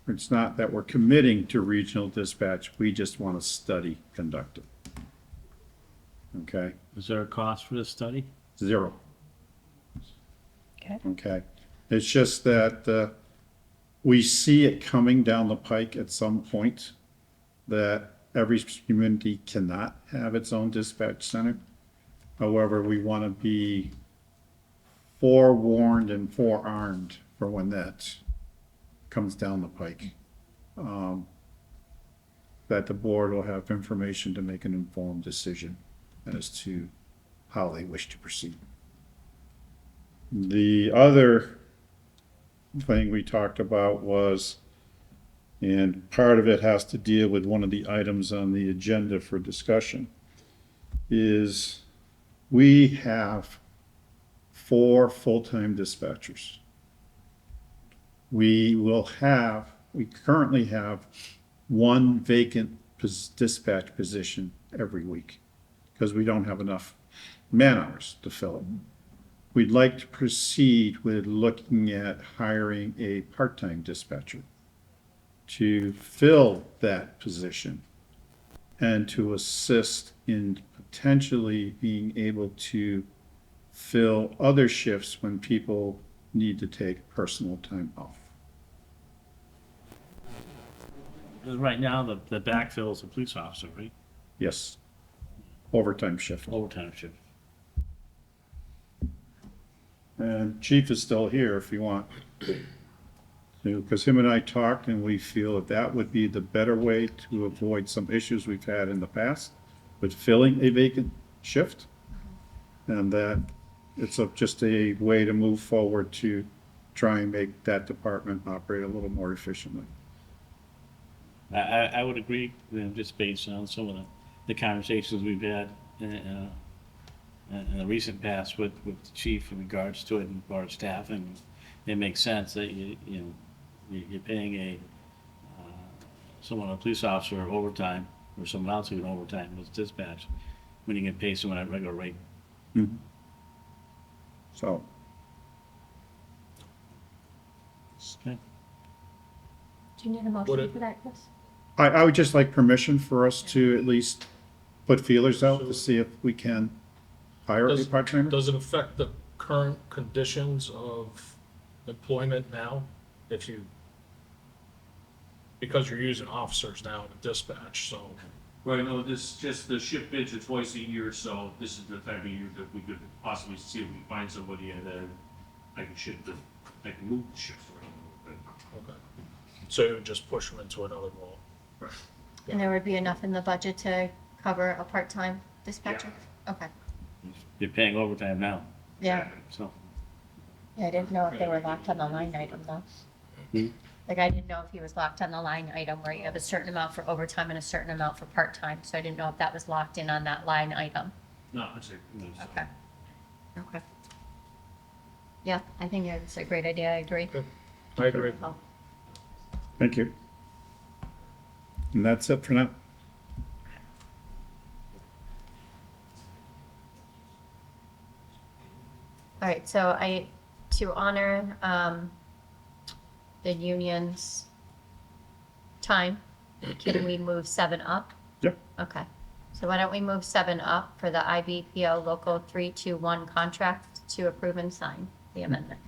It's not that we're committing to regional dispatch, we just want a study conducted. Okay, Is there a cost for this study? 0. Okay. Okay, it's just that we see it coming down the pike at some point that every community cannot have its own dispatch center. However, we want to be forewarned and forearmed for when that comes down the pike. That the board will have information to make an informed decision as to how they wish to proceed. The other thing we talked about was, and part of it has to deal with one of the items on the agenda for discussion, is we have 4 full-time dispatchers. We currently have 1 vacant dispatch position every week because we don't have enough man-hours to fill it. We'd like to proceed with looking at hiring a part-time dispatcher to fill that position and to assist in potentially being able to fill other shifts when people need to take personal time off. Right now, the backfill is a police officer, right? Yes, overtime shift. Overtime shift. And Chief is still here if you want. Because him and I talked and we feel that that would be the better way to avoid some issues we've had in the past with filling a vacant shift. And that it's just a way to move forward to try and make that department operate a little more efficiently. I would agree, just based on some of the conversations we've had in the recent past with the chief in regards to it and our staff, and it makes sense that you're paying a police officer overtime or someone else who's overtime with dispatch. when you get paid someone at regular rate. So, Okay. Do you need a Would motion it- for that, Chris? I would just like permission for us to at least put feelers out to see if we can hire a Does- part-timer. Does it affect the current conditions of employment now? If you, because you're using officers now to dispatch, so. Right, no, this, just the shift bids are twice a year, so this is the time of year that we could possibly see if we can find somebody and then I can move the shifts around. Okay. So it would just push them into another role. And there would be enough in the budget to cover a part-time dispatcher? Okay, You're paying overtime now, yeah. so. Yeah, I didn't know if they were locked on the line item though. Like, I didn't know if he was locked on the line item where you have a certain amount for overtime and a certain amount for part-time, so I didn't know if that was locked in on that line item. No, it's Okay. Okay. Yeah, I think it's a great idea, I agree. I agree. Oh, Thank you. And that's it for now. All right, so to honor, the union's time, can we move 7 up? Yep. Okay, so why don't we move 7 up for the IBPO Local 321 contract to approve and sign the amendment?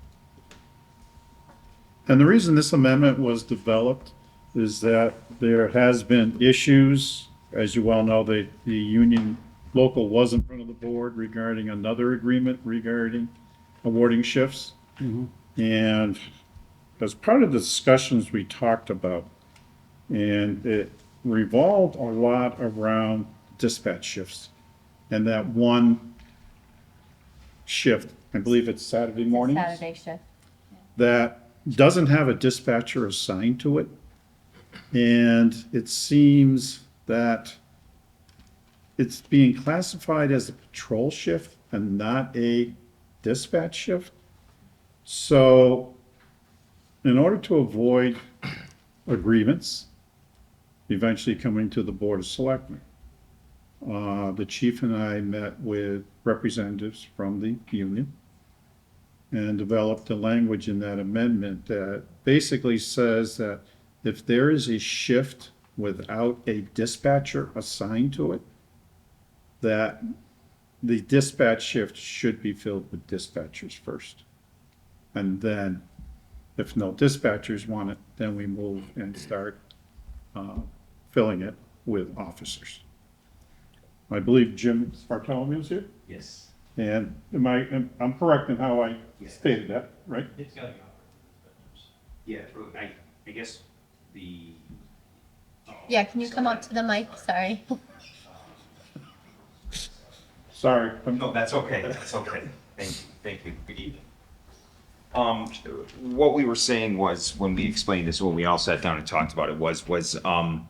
And the reason this amendment was developed is that there has been issues, as you well know, the union local was in front of the board regarding another agreement regarding awarding shifts. And as part of the discussions we talked about, and it revolved a lot around dispatch shifts. And that one shift, I believe it's Saturday mornings, Saturday shift. that doesn't have a dispatcher assigned to it. And it seems that it's being classified as a patrol shift and not a dispatch shift. So in order to avoid agreements, eventually coming to the Board of Selectmen, the chief and I met with representatives from the union and developed a language in that amendment that basically says that if there is a shift without a dispatcher assigned to it, that the dispatch shift should be filled with dispatchers first. And then, if no dispatchers want it, then we move and start filling it with officers. I believe Jim Bartholomew is here, Yes. and I'm correct in how I stated that, right? It's gotta be offered. Yeah, I guess the. Yeah, can you come up to the mic? Sorry. Sorry. No, that's okay, that's okay. Thank you, good evening. What we were saying was, when we explained this, when we all sat down and talked about it, was when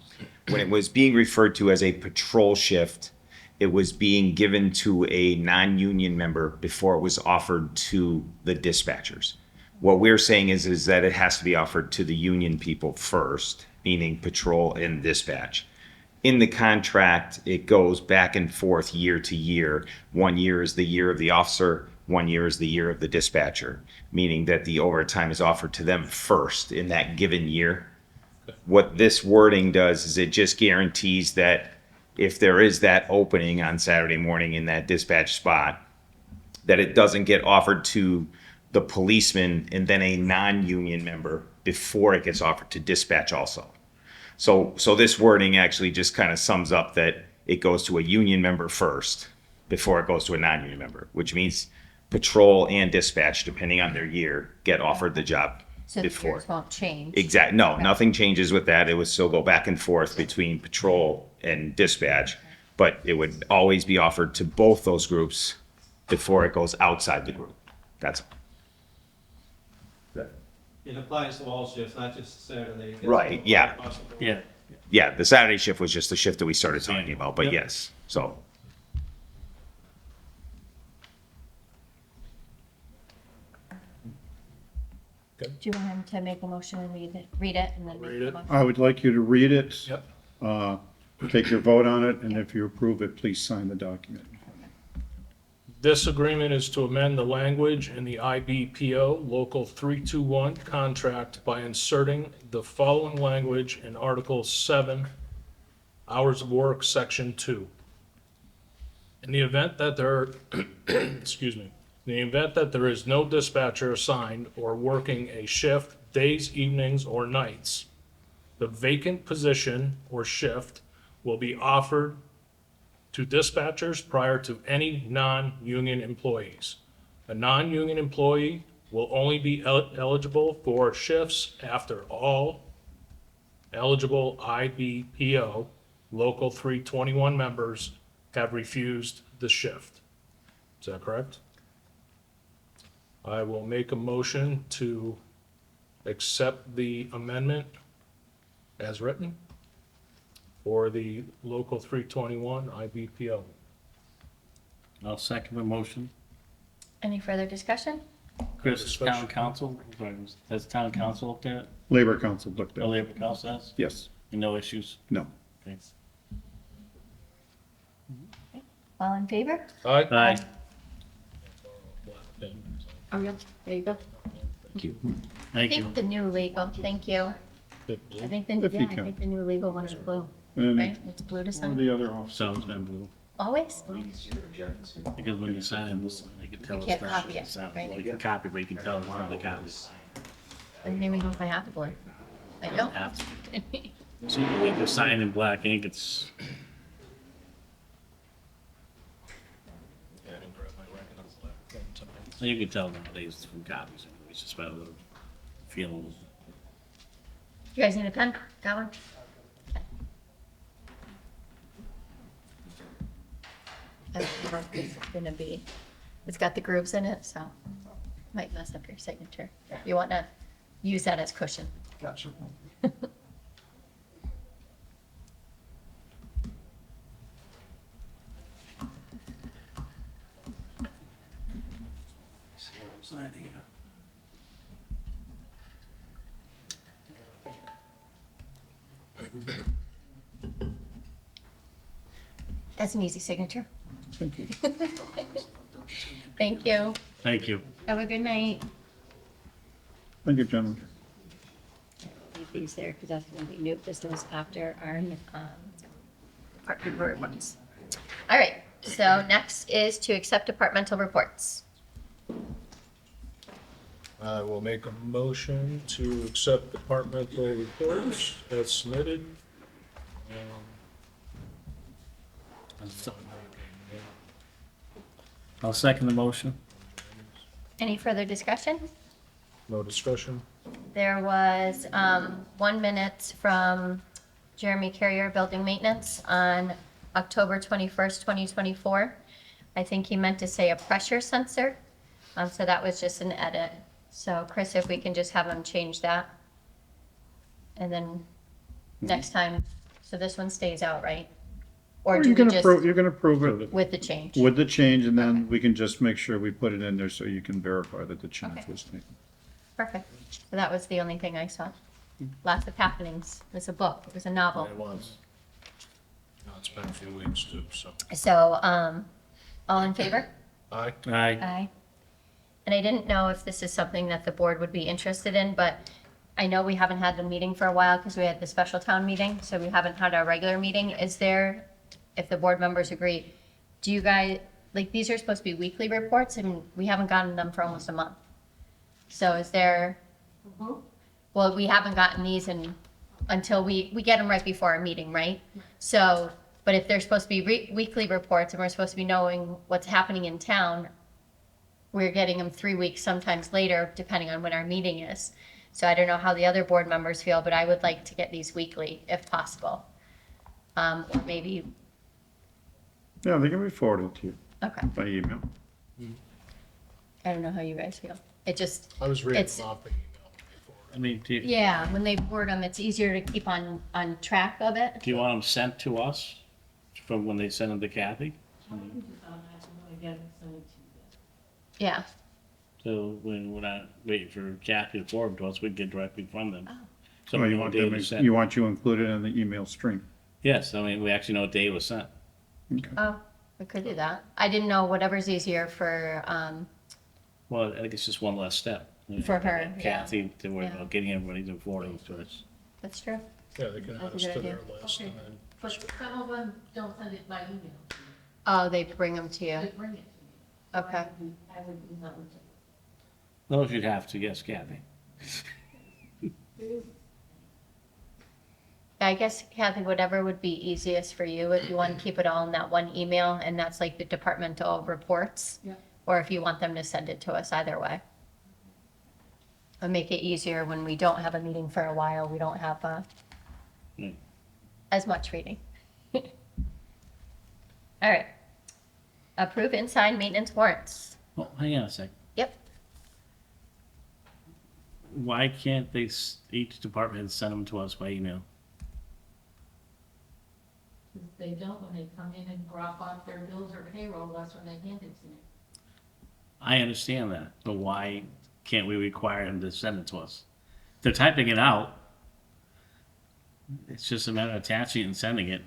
it was being referred to as a patrol shift, it was being given to a non-union member before it was offered to the dispatchers. What we're saying is that it has to be offered to the union people first, meaning patrol and dispatch. In the contract, it goes back and forth year to year. 1 year is the year of the officer, 1 year is the year of the dispatcher, meaning that the overtime is offered to them first in that given year. What this wording does is it just guarantees that if there is that opening on Saturday morning in that dispatch spot, that it doesn't get offered to the policeman and then a non-union member before it gets offered to dispatch also. So this wording actually just kind of sums up that it goes to a union member first before it goes to a non-union member, which means patrol and dispatch, depending on their year, get offered the job So the before. years won't change. Exact, no, nothing changes with that. It would still go back and forth between patrol and dispatch, but it would always be offered to both those groups before it goes outside the group. That's all. It applies to all shifts, not just Saturday. Right, yeah. Yeah. Yeah, the Saturday shift was just the shift that we started talking about, but Yep. yes, so. Do you want him to make a motion and read it and then make Read a it. motion? I would like you to read it. Yep. take your vote on it, and if you approve it, please sign the document. This agreement is to amend the language in the IBPO Local 321 contract by inserting the following language in Article 7, Hours of Work, Section 2. In the event that there, excuse me, in the event that there is no dispatcher assigned or working a shift, days, evenings, or nights, the vacant position or shift will be offered to dispatchers prior to any non-union employees. A non-union employee will only be eligible for shifts after all eligible IBPO Local 321 members have refused the shift. Is that correct? I will make a motion to accept the amendment as written for the Local 321 IBPO. I'll second the motion. Any further discussion? Chris, Discussion. town council, has town council looked at it? Labor Council looked The at it. labor council has? Yes, And no issues? no. Thanks. All in favor? Aye. Aye. Oh, yeah, there you go. Thank you. I Thank you. think the new legal, thank you. I think the, If you yeah, I can. think the new legal one is blue, And right? It's blue to one of sign. the other officers. So it's been blue. Always? Because when you sign, you can tell You it's can't not. copy it, it's not- right? Well, you can copy, but you can tell it's one of the copies. I didn't even know if I have the blue. I don't. Have to. So you can sign in black ink, it's, you can tell nowadays from copies, it's just about the feeling. You guys need a pen? Got one? I don't know if this is gonna be, it's got the grooves in it, so might mess up your signature. You wanna use that as cushion. Gotcha. That's an easy signature. Thank you. Thank you. Thank you. Have a good night. Thank you, gentlemen. Leave these there because that's gonna be new business after our, department reports. All right, so next is to accept departmental reports. I will make a motion to accept departmental reports as submitted. I'll second the motion. Any further discussion? No discussion? There was 1 minute from Jeremy Carrier, Building Maintenance, on October 21st, 2024. I think he meant to say a pressure sensor, so that was just an edit. So Chris, if we can just have him change that. And then next time, so this one stays out, right? Or do You we can just, approve, you can approve it with the change? with the change, and then we can just make sure we put it in there so you can verify that the change Okay. was made. Perfect. So that was the only thing I saw. Lots of happenings. It was a book, it was a novel. It was. No, it's been a few weeks too, so. So, all in favor? Aye. Aye. Aye. And I didn't know if this is something that the board would be interested in, but I know we haven't had the meeting for a while because we had the special town meeting, so we haven't had our regular meeting. Is there, if the board members agree, do you guys, like, these are supposed to be weekly reports and we haven't gotten them for almost a month. So is there, well, we haven't gotten these until we get them right before our meeting, right? So, but if they're supposed to be weekly reports and we're supposed to be knowing what's happening in town, we're getting them 3 weeks, sometimes later, depending on when our meeting is. So I don't know how the other board members feel, but I would like to get these weekly if possible. Or maybe, Yeah, they can be forwarded to you okay, by email. I don't know how you guys feel. It just, I was reading It's- off the email before. I mean, do you, yeah, when they board them, it's easier to keep on track of it. do you want them sent to us from when they send them to Kathy? Yeah, So when we're not waiting for Kathy to forward to us, we get directly from them. Oh. So Well, we you know want what day them, to send. you want you included in the email stream. Yes, I mean, we actually know what day it was sent. Oh, we could do that. I didn't know whatever's easier for, Well, I think it's just one less step. For her, yeah. Kathy, to worry Yeah. about getting everybody to forwarding to us. that's true. Yeah, they can add That's a us good to their idea. list and then. But some of them don't send it by email. Oh, they bring them to you. They bring it to me. Okay. I would email them to Those you'd have to, yes, Kathy. I guess Kathy, whatever would be easiest for you, if you want to keep it all in that one email, and that's like the departmental reports. Yeah. Or if you want them to send it to us, either way. It'll make it easier when we don't have a meeting for a while, we don't have, Mm. as much reading. All right. Approve and sign maintenance warrants. Well, hang on a sec. Yep. Why can't they, each department send them to us by email? me. If they don't, when they come in and drop off their bills or payroll, that's when they hand it to me. I understand that, but why can't we require them to send it to us? They're typing it out. It's just a matter of attaching it and sending it.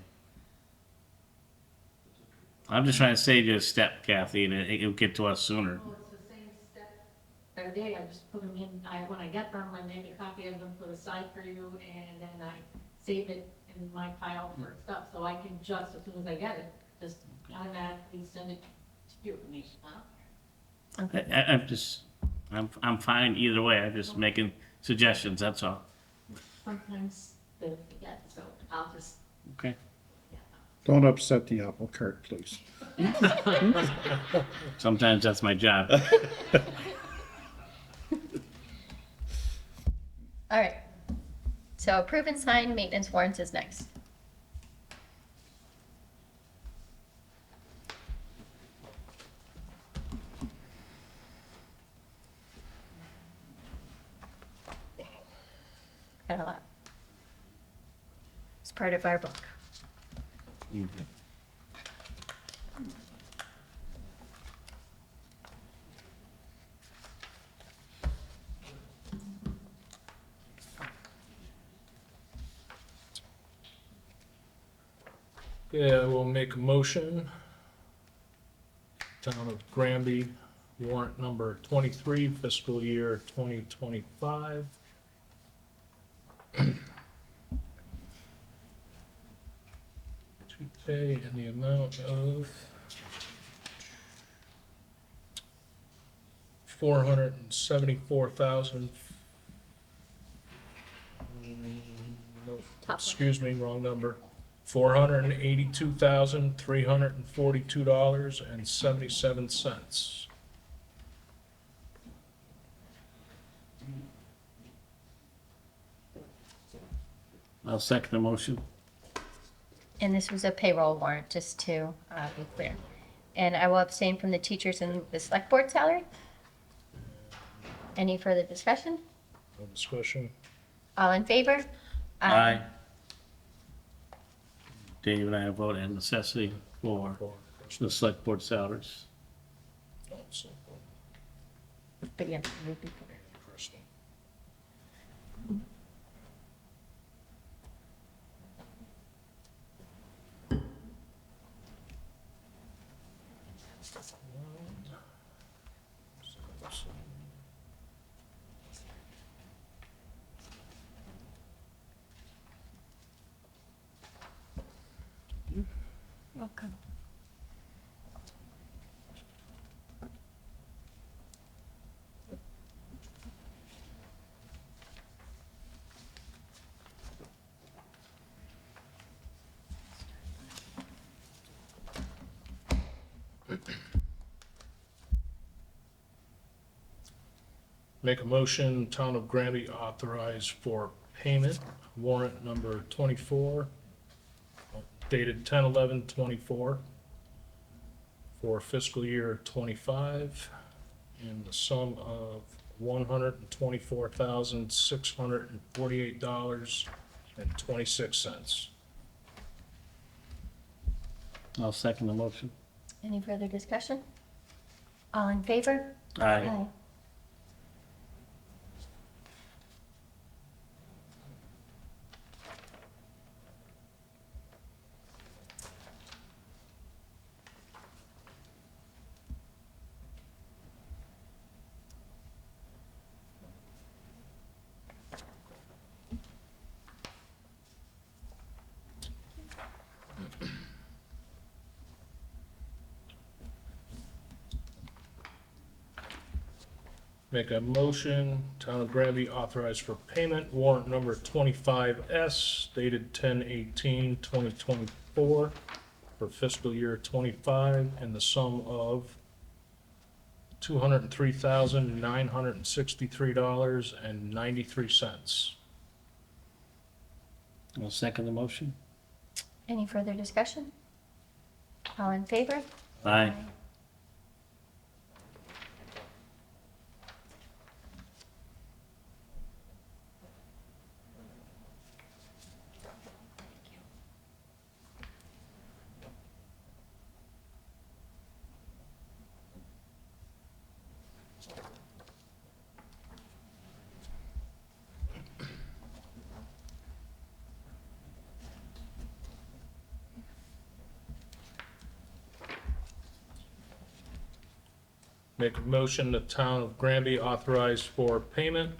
I'm just trying to save you a step, Kathy, and it'll get to us sooner. Well, it's the same step every day. I just put them in, when I get them, I make a copy of them, put aside for you, and then I save it in my pile for stuff, so I can just, as soon as I get it, just automatically send it to you. Huh? I'm fine either way. I'm just making suggestions, that's all. Sometimes they forget, so I'll just, Okay. Don't upset the apple cart, please. Sometimes that's my job. All right. So approve and sign maintenance warrants is next. Got a lot. It's part of our book. Yeah, we'll make a motion. Town of Granby, warrant number 23, fiscal year 2025. To pay in the amount of $474,000. No, Top excuse me, wrong number. $482,342.77. I'll second the motion. And this was a payroll warrant, just to be clear. And I will abstain from the teachers and the select board salary. Any further discussion? No discussion. All in favor? Aye. Dave and I have voted on necessity for the select board salaries. But yeah, Crystal. welcome. Make a motion, Town of Granby authorize for payment, warrant number 24, dated 10/11/24, for fiscal year 25, in the sum of $124,648.26. I'll second the motion. Any further discussion? All in favor? Aye. Make a motion, Town of Granby authorized for payment, warrant number 25S dated 10/18/2024 for fiscal year 25 in the sum of $203,963.93. I'll second the motion. Any further discussion? All in favor? Aye. Make a motion, the Town of Granby authorized for payment,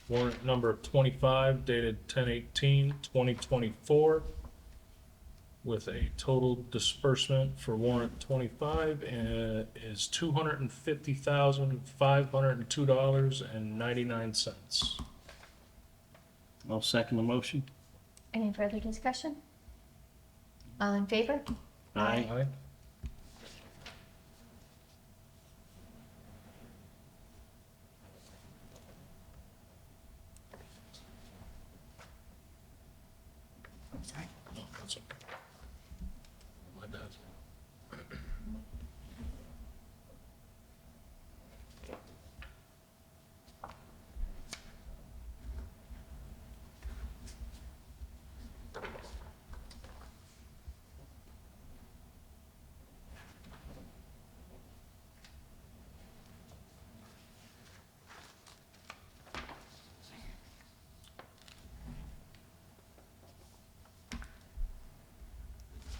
warrant number 25 dated 10/18/2024 with a total disbursement for warrant 25 is $250,502.99. I'll second the motion. Any further discussion? All in favor? Aye. Aye. Sorry. No, that's okay. My bad.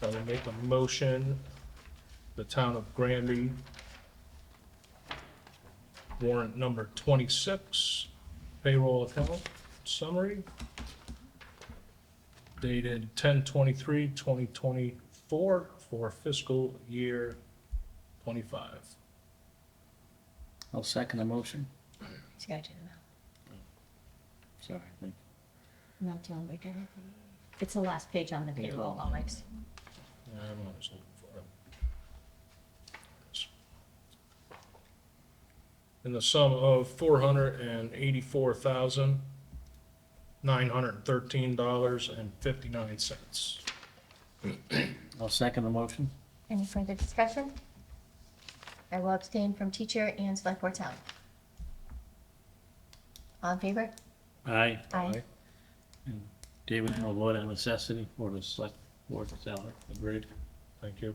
I will make a motion, the Town of Granby, warrant number 26, payroll account summary, dated 10/23/2024 for fiscal year 25. I'll second the motion. Just gotta do the math. Sorry. Thank Not doing big anything. It's the last page on the payroll, Alex. I'm always looking for it. In the sum of $484,913.59. you. I'll second the motion. Any further discussion? I will abstain from teacher and select board salary. All in favor? Aye. Aye. And David, no vote on necessity for the select board salary. Agreed. Thank you.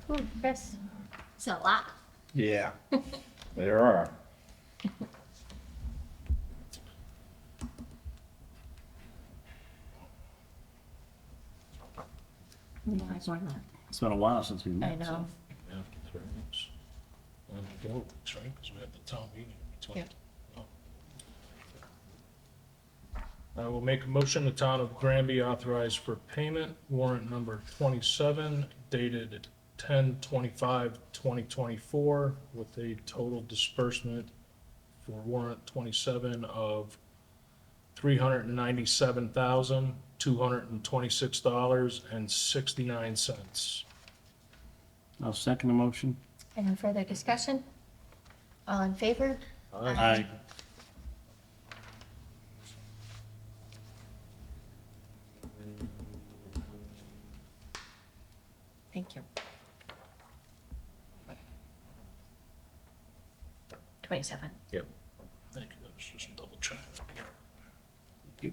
Ooh, Chris, it's a lot. Yeah, there are. It's been a while since we I met. know. Yeah, 3 weeks. And 4 weeks, right? Because we had the town meeting in between. Yep. I will make a motion, the Town of Granby authorized for payment, warrant number 27 dated 10/25/2024 with a total disbursement for warrant 27 of $397,226.69. I'll second the motion. Any further discussion? All in favor? Aye. Thank you. 27. Yep. Thank you. That was just double check. you.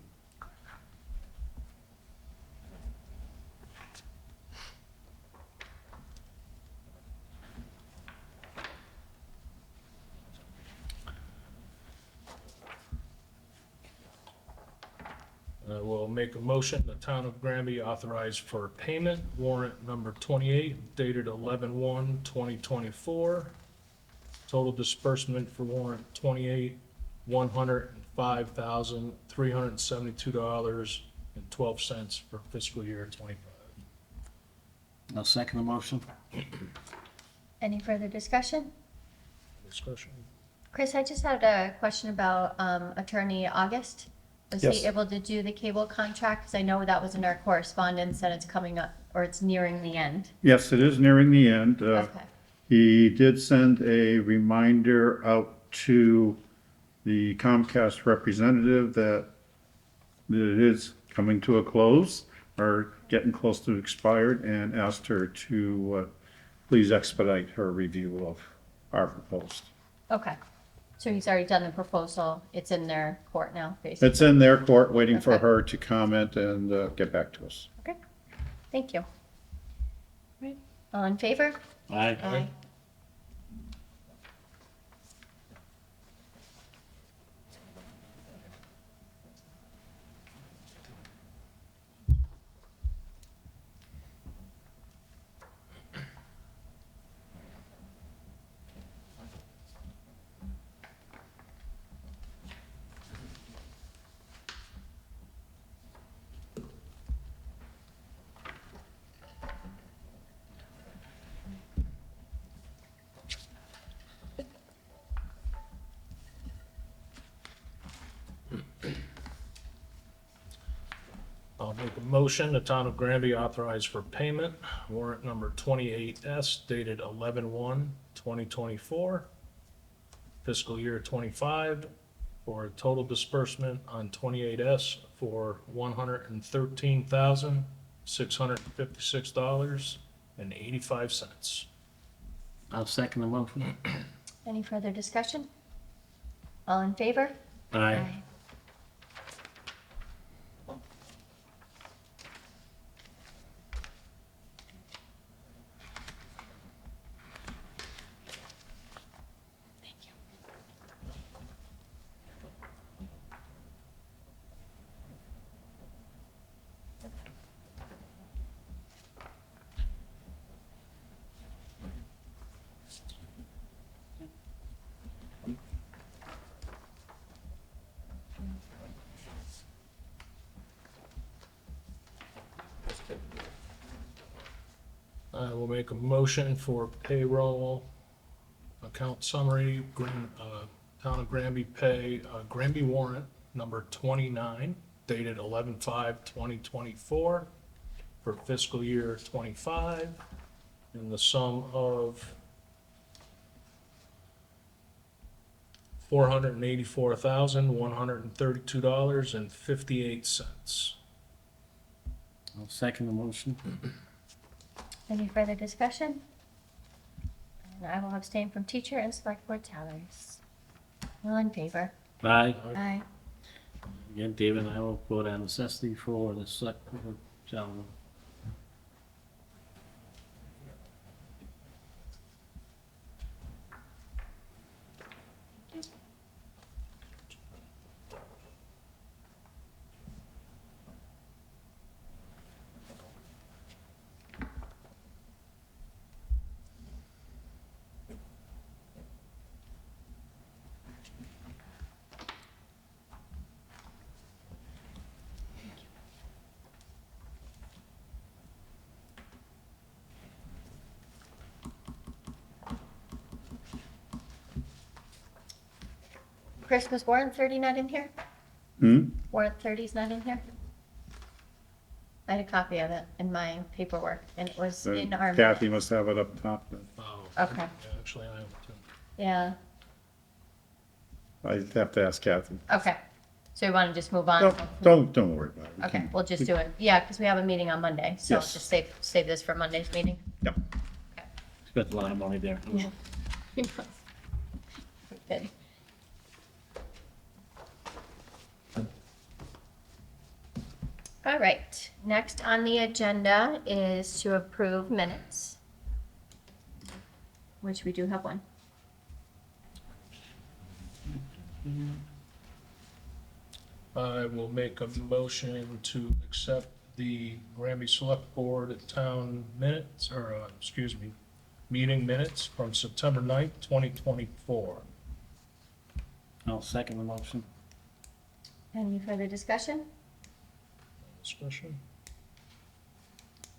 I will make a motion, the Town of Granby authorized for payment, warrant number 28 dated 11/1/2024 Total disbursement for warrant 28, $105,372.12 for fiscal year 25. I'll second the motion. Any further discussion? Discussion. Chris, I just had a question about Attorney August. Was Yes. he able to do the cable contract? Because I know that was in our correspondence and it's coming up, or it's nearing the end. Yes, it is nearing the end. Okay. He did send a reminder out to the Comcast representative that it is coming to a close or getting close to expired, and asked her to please expedite her review of our proposed. Okay. So he's already done the proposal. It's in their court now, basically. It's in their court, waiting for Okay. her to comment and get back to us. Okay. Thank you. Right. All in favor? Aye. I'll make a motion, the town of Granby authorize for payment, warrant number 28S dated 11/1/2024, fiscal year 25, for a total disbursement on 28S for $113,656.85. I'll second the motion. Any further discussion? All in favor? Aye. Thank you. I will make a motion for payroll, account summary, town of Granby pay, Granby warrant number 29 dated 11/5/2024 for fiscal year 25 in the sum of $484,132.58. I'll second the motion. Any further discussion? And I will abstain from teacher and select board salaries. All in favor? Aye. Aye. Again, David and I will vote on necessity for the select board gentleman. Chris, was warrant 30 not in here? Hmm? Warrant 30 is not in here? I had a copy of it in my paperwork, and it was in our. Kathy must have it up top then. Oh, Okay, yeah, actually, I have it too. yeah, I'd have to ask Kathy. okay. So we want to just move on? Don't worry about it. We Okay, can- we'll just do it. Yeah, because we have a meeting on Monday, so Yes. just save this for Monday's meeting. Yep. Spent a lot of money there. Yeah. Good. All right, next on the agenda is to approve minutes, which we do have one. I will make a motion to accept the Granby Select Board Town minutes, or, excuse me, meeting minutes from September 9th, 2024. I'll second the motion. Any further discussion? Discussion?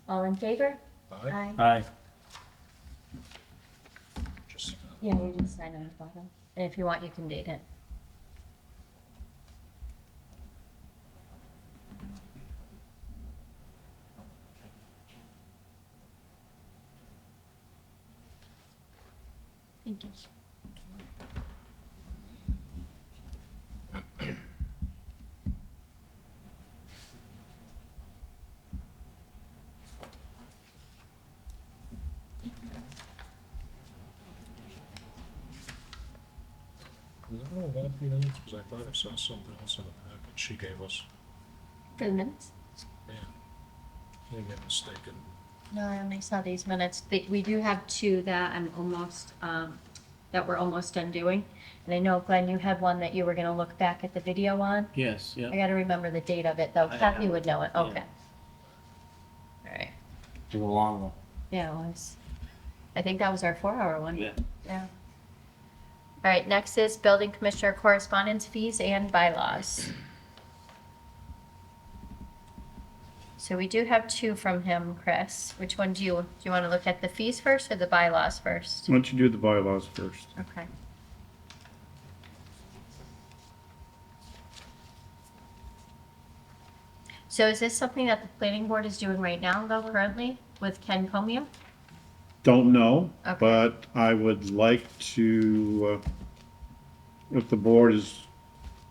All in favor? Aye. Aye. Just, Yeah, we just sign on the bottom. And if you want, you can date it. Thank you. no, that minutes, because I thought I saw something else in the packet she gave us. For the minutes? Yeah. Maybe I'm mistaken. No, I only saw these minutes. We do have two that I'm almost, that we're almost done doing. And I know, Glenn, you had one that you were gonna look back at the video on. Yes, I yeah. gotta remember the date of it, though. I Kathy have would know it. yeah. Okay. All right. It was a long one. Yeah, it was. I think that was our 4-hour one. Yeah. Yeah. All right, next is building commissioner correspondence fees and bylaws. So we do have two from him, Chris. Which one do you want to look at the fees first or the bylaws first? Why don't you do the bylaws first? Okay. So is this something that the planning board is doing right now, though, currently, with Ken Comia? Don't know, Okay. but I would like to, if the board is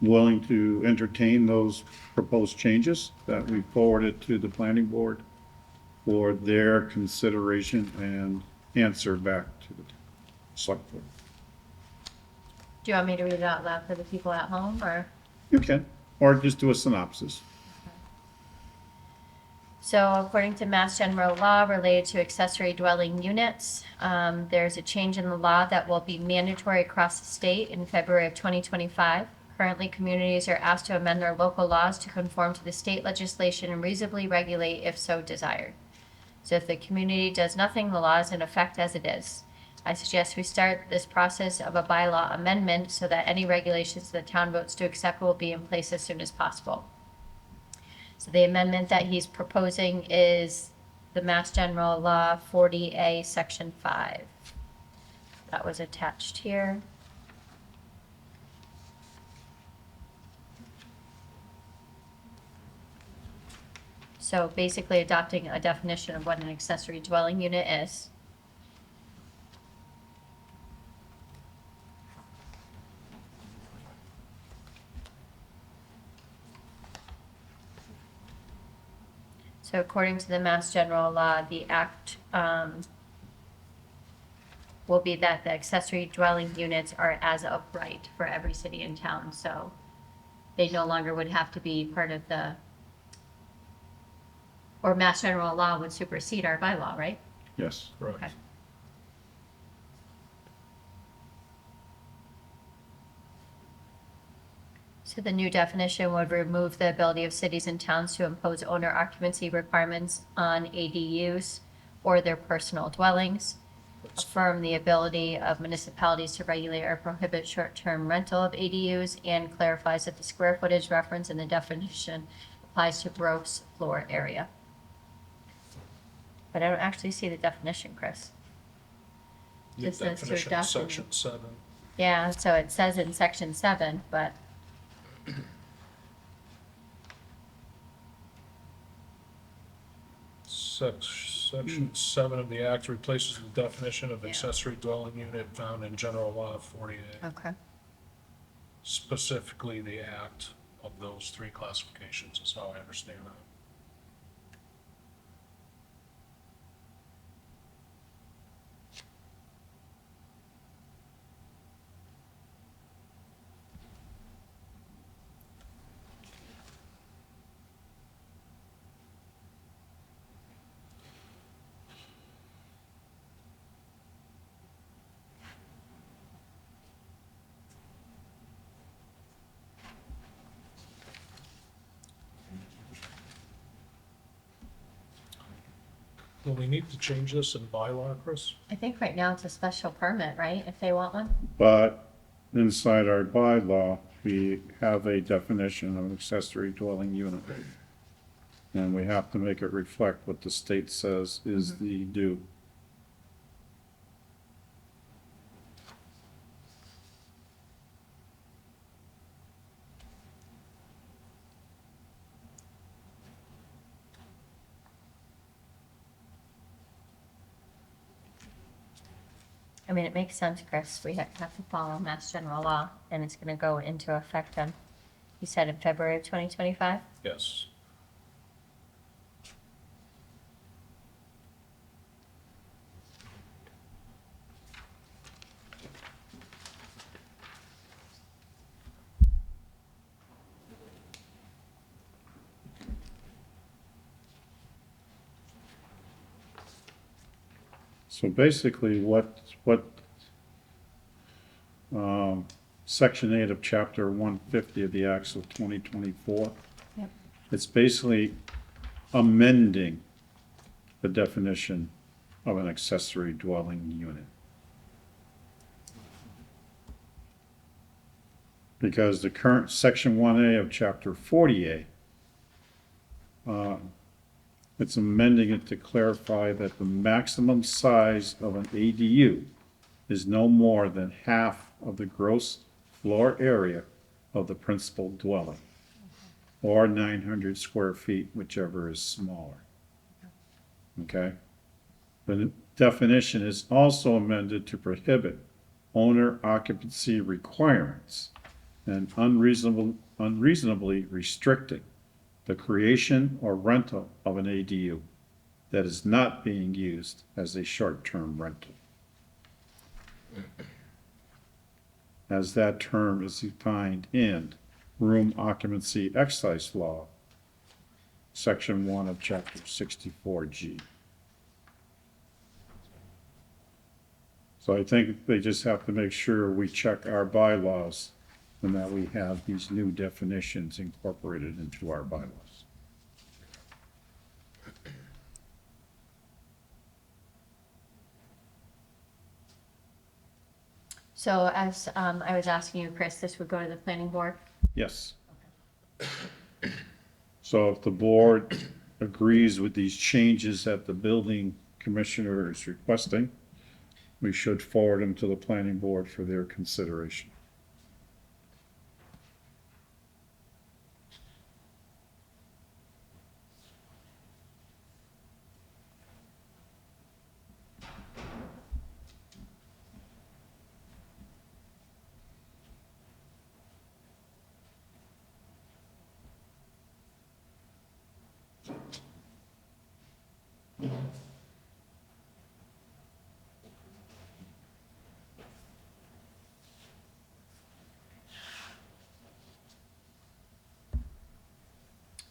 willing to entertain those proposed changes, that we forward it to the planning board for their consideration and answer back to the select board. Do you want me to read it out loud for the people at home, or? You can, or just do a synopsis. So according to Mass General Law related to accessory dwelling units, there's a change in the law that will be mandatory across the state in February of 2025. Currently, communities are asked to amend their local laws to conform to the state legislation and reasonably regulate if so desired. So if the community does nothing, the law is in effect as it is. I suggest we start this process of a bylaw amendment so that any regulations the town votes to accept will be in place as soon as possible. So the amendment that he's proposing is the Mass General Law 40A, Section 5. That was attached here. So basically adopting a definition of what an accessory dwelling unit is. So according to the Mass General Law, the act will be that the accessory dwelling units are as of right for every city and town. So they no longer would have to be part of the, or Mass General Law would supersede our bylaw, right? Yes. Correct. Okay. So the new definition would remove the ability of cities and towns to impose owner occupancy requirements on ADUs or their personal dwellings. Affirm the ability of municipalities to regulate or prohibit short-term rental of ADUs, and clarifies that the square footage reference in the definition applies to gross floor area. But I don't actually see the definition, Chris. The Just says to definition, adopt section 7. Yeah, so it says in section 7, but Section 7 of the act replaces the definition of Yeah. accessory dwelling unit found in General Law 48, okay. specifically the act of those three classifications is how I understand that. Will we need to change this in bylaw, Chris? I think right now it's a special permit, right, if they want one? But inside our bylaw, we have a definition of an accessory dwelling unit. And we have to make it reflect what the state says is the due. I mean, it makes sense, Chris. We have to follow Mass General Law, and it's gonna go into effect on, you said in February of 2025? Yes. So basically, Section 8 of Chapter 150 of the Acts of 2024, Yep. it's basically amending the definition of an accessory dwelling unit. Because the current Section 1A of Chapter 40A, it's amending it to clarify that the maximum size of an ADU is no more than half of the gross floor area of the principal dwelling, or 900 square feet, whichever is smaller. Okay? The definition is also amended to prohibit owner occupancy requirements and unreasonably restricting the creation or rental of an ADU that is not being used as a short-term rental, as that term is defined in Room Occupancy Excise Law, Section 1 of Chapter 64G. So I think they just have to make sure we check our bylaws and that we have these new definitions incorporated into our bylaws. So as I was asking you, Chris, this would go to the planning board? Yes. So if the board agrees with these changes that the building commissioner is requesting, we should forward them to the planning board for their consideration.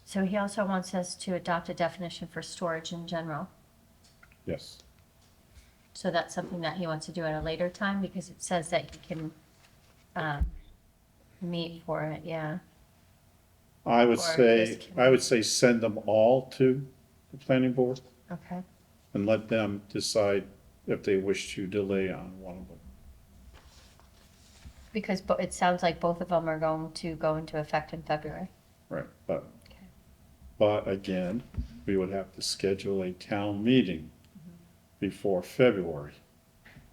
So he also wants us to adopt a definition for storage in general. Yes. So that's something that he wants to do at a later time, because it says that he can meet for it, yeah. I would Or say, just- I would say send them all to the planning board Okay. and let them decide if they wish to delay on one of them. Because it sounds like both of them are going to go into effect in February. Right, but, Okay. but again, we would have to schedule a town meeting before February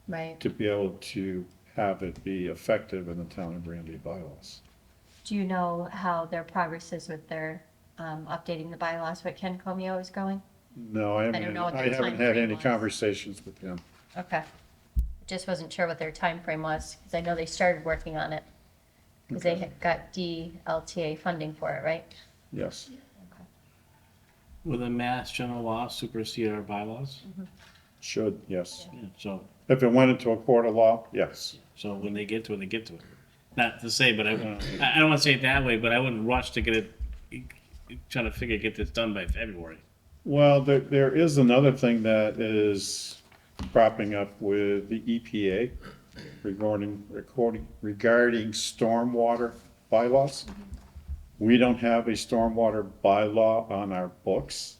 Right. to be able to have it be effective in the town of Granby bylaws. Do you know how their progress is with their updating the bylaws, what Ken Comio is going? No, I don't know what I their haven't had timeframe any was. conversations with him. Okay. Just wasn't sure what their time frame was, because I know they started working on it. Because they had got DLTA funding for it, right? Yes, Will the Mass General Law supersede our bylaws? should, yes. Yeah, so, If it went into a court of law, yes. so when they get to it, they get to it. Not to say, but I don't want to say it that way, but I wouldn't rush to get it, trying to get this done by February. Well, there is another thing that is cropping up with the EPA regarding stormwater bylaws. We don't have a stormwater bylaw on our books.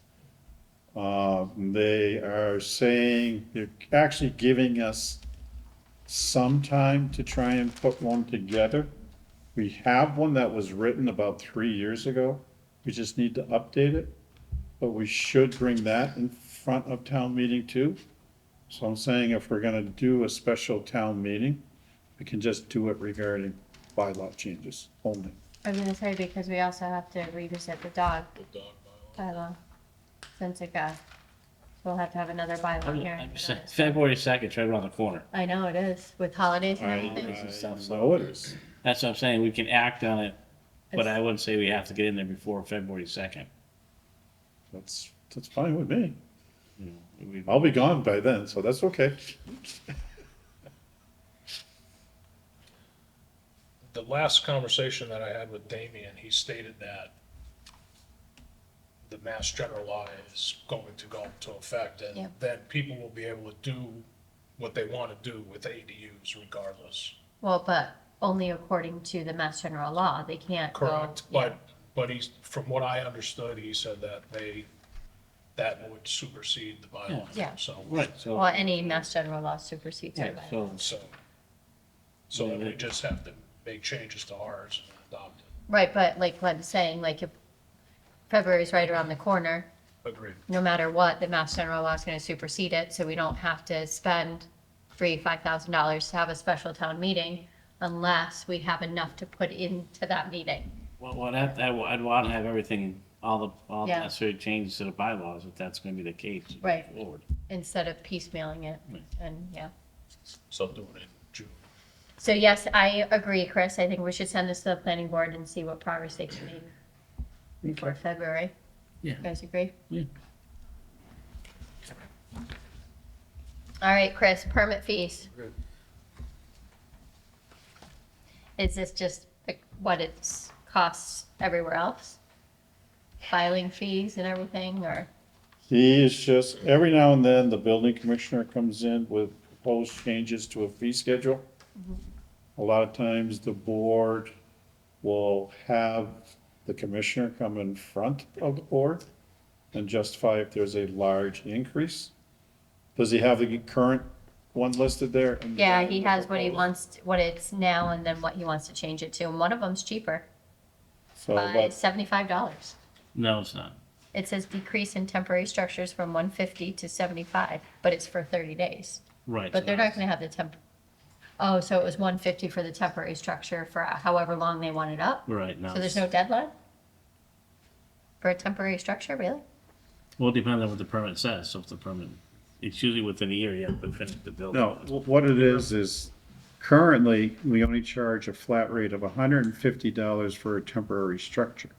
They are saying, they're actually giving us some time to try and put one together. We have one that was written about 3 years ago. We just need to update it. But we should bring that in front of town meeting too. So I'm saying if we're gonna do a special town meeting, we can just do it regarding bylaw changes only. I was gonna say, because we also have to revisit the dog The dog bylaw. bylaw, since it got, we'll have to have another bylaw here. I'm saying, February 2nd, right around the corner. I know it is, with holidays and I everything. and stuff, so- know it is. That's what I'm saying, we can act on it, but It's- I wouldn't say we have to get in there before February 2nd. That's fine with me. We- I'll be gone by then, so that's okay. The last conversation that I had with Damien, he stated that the Mass General Law is going to go into effect, and Yep. then people will be able to do what they want to do with ADUs regardless. Well, but only according to the Mass General Law, they can't go. Correct, yeah. but he's, from what I understood, he said that that would supersede the bylaw. Yeah. So, Right, so, Well, any Mass General Law supersedes our yeah, bylaw. so, so then we just have to make changes to ours and adopt it. Right, but like Glenn's saying, like if February's right around the corner, Agreed. no matter what, the Mass General Law is gonna supersede it, so we don't have to spend $5,000 to have a special town meeting unless we have enough to put into that meeting. well, I'd want to have everything, all the Yeah. necessary changes to the bylaws, if that's gonna be the case. Right. Forward. Instead of piecemealing it, Right. and, yeah. So doing it in June. So yes, I agree, Chris, I think we should send this to the planning board and see what progress they can make before February. Yeah. You guys agree? Yeah. All right, Chris, permit fees. Is this just like what it's costs everywhere else? Filing fees and everything, or? He is just, every now and then, the building commissioner comes in with proposed changes to a fee schedule. A lot of times, the board will have the commissioner come in front of the board and justify if there's a large increase. Does he have the current one listed there? Yeah, he has what he wants, what it's now, and then what he wants to change it to, and one of them's cheaper So, by but, $75. No, it's not. It says decrease in temporary structures from 150 to 75, but it's for 30 days. Right. But so they're not that's- gonna have the oh, so it was 150 for the temporary structure for however long they want it up? Right, no. So there's no deadline? For a temporary structure, really? Well, it depends on what the permit says, so if the permit, it's usually within a year, you have to finish the building. no, what it is currently, we only charge a flat rate of $150 for a temporary structure.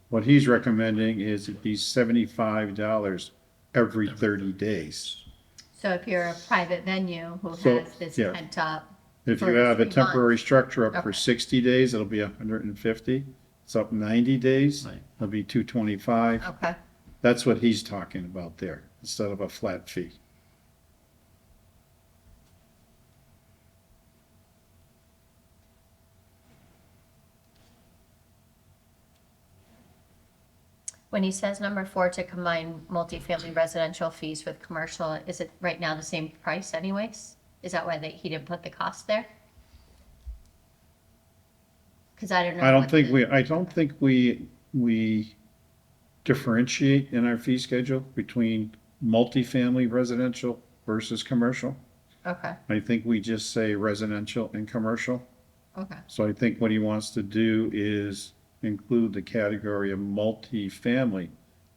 What he's recommending is it be $75 every 30 days. So if you're a private venue who So, has this yeah. pent up, If For you have a 3 temporary months. structure up for Okay. 60 days, it'll be 150. It's up 90 days, Right. it'll be 225. okay. That's what he's talking about there, instead of a flat fee. When he says number 4 to combine multifamily residential fees with commercial, is it right now the same price anyways? Is that why he didn't put the cost there? Because I don't know. I what don't think we differentiate in our fee schedule between multifamily residential versus commercial. Okay, I think we just say residential and commercial. okay. So I think what he wants to do is include the category of multifamily,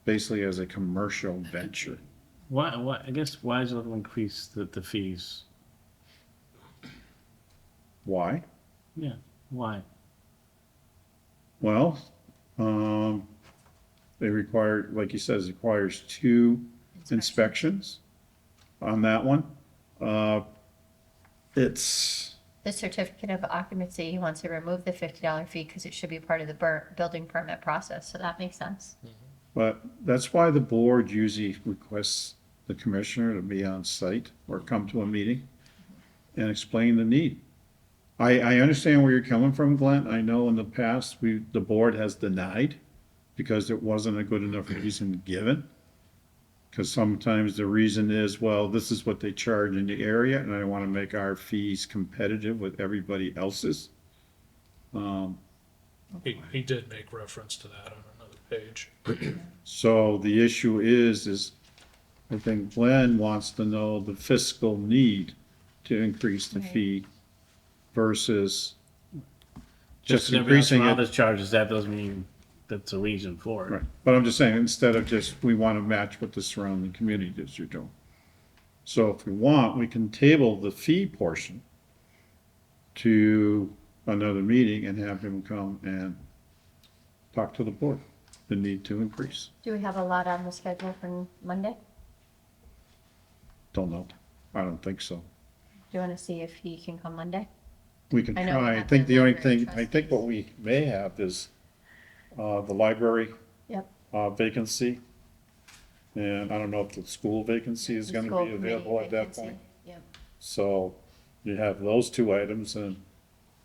basically as a commercial venture. Why, I guess, why is it to increase the fees? Why? Yeah, why? Well, they require, like he says, requires 2 inspections on that one. It's, The certificate of occupancy, he wants to remove the $50 fee because it should be part of the building permit process, so that makes sense. but that's why the board usually requests the commissioner to be on site or come to a meeting and explain the need. I understand where you're coming from, Glenn. I know in the past, the board has denied because there wasn't a good enough reason given. Because sometimes the reason is, well, this is what they charge in the area, and I want to make our fees competitive with everybody else's. He did make reference to that on another page. So the issue is I think Glenn wants to know the fiscal need to increase the Right. fee versus Just just because everybody else increasing around it. us charges, that doesn't mean that's a reason for it. Right, but I'm just saying, instead of just, we want to match what the surrounding communities are doing. So if we want, we can table the fee portion to another meeting and have him come and talk to the board, the need to increase. Do we have a lot on the schedule for Monday? Don't know, I don't think so. Do you want to see if he can come Monday? We can I know we try, I have think the the only library thing, I think what we may have is, the library Yep. vacancy. And I don't know if the school vacancy is The gonna school be available committee at that vacancy. point. Yep. So you have those two items, and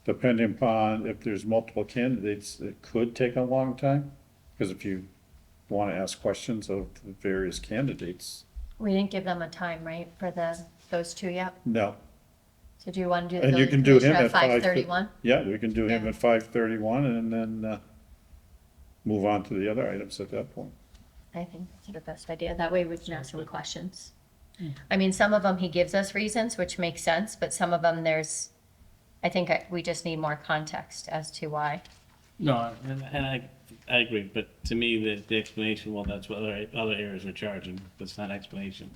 depending upon if there's multiple candidates, it could take a long time. Because if you want to ask questions of the various candidates, We didn't give them a time, right, for those two yet? no. So do you want to do the And you building can do him commissioner at at 5:31? Yeah, we can do him Yeah. at 5:31 and then move on to the other items at that point. I think that's the best idea. That way we can ask some questions. I mean, some of them he gives us reasons, which makes sense, but some of them I think we just need more context as to why. No, and I agree, but to me, the explanation, well, that's what other areas are charging, that's not explanation.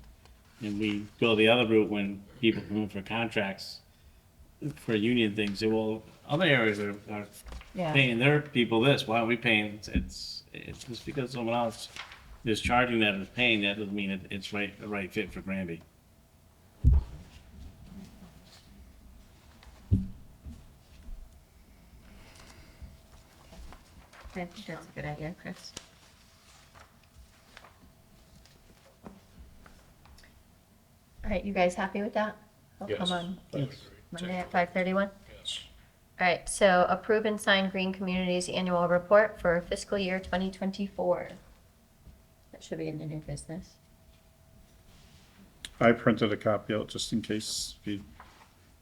And we go the other route when people come in for contracts, for union things, say, well, other areas are Yeah. paying their people this, why aren't we paying? It's just because someone else is charging that and is paying, that doesn't mean it's a right fit for Granby. I think that's a good idea, Chris. All right, you guys happy with that? He'll Yes. come on I would agree. Monday at 5:31? Yes. All right, so approve and sign Green Communities Annual Report for fiscal year 2024. That should be in the new business. I printed a copy out just in case you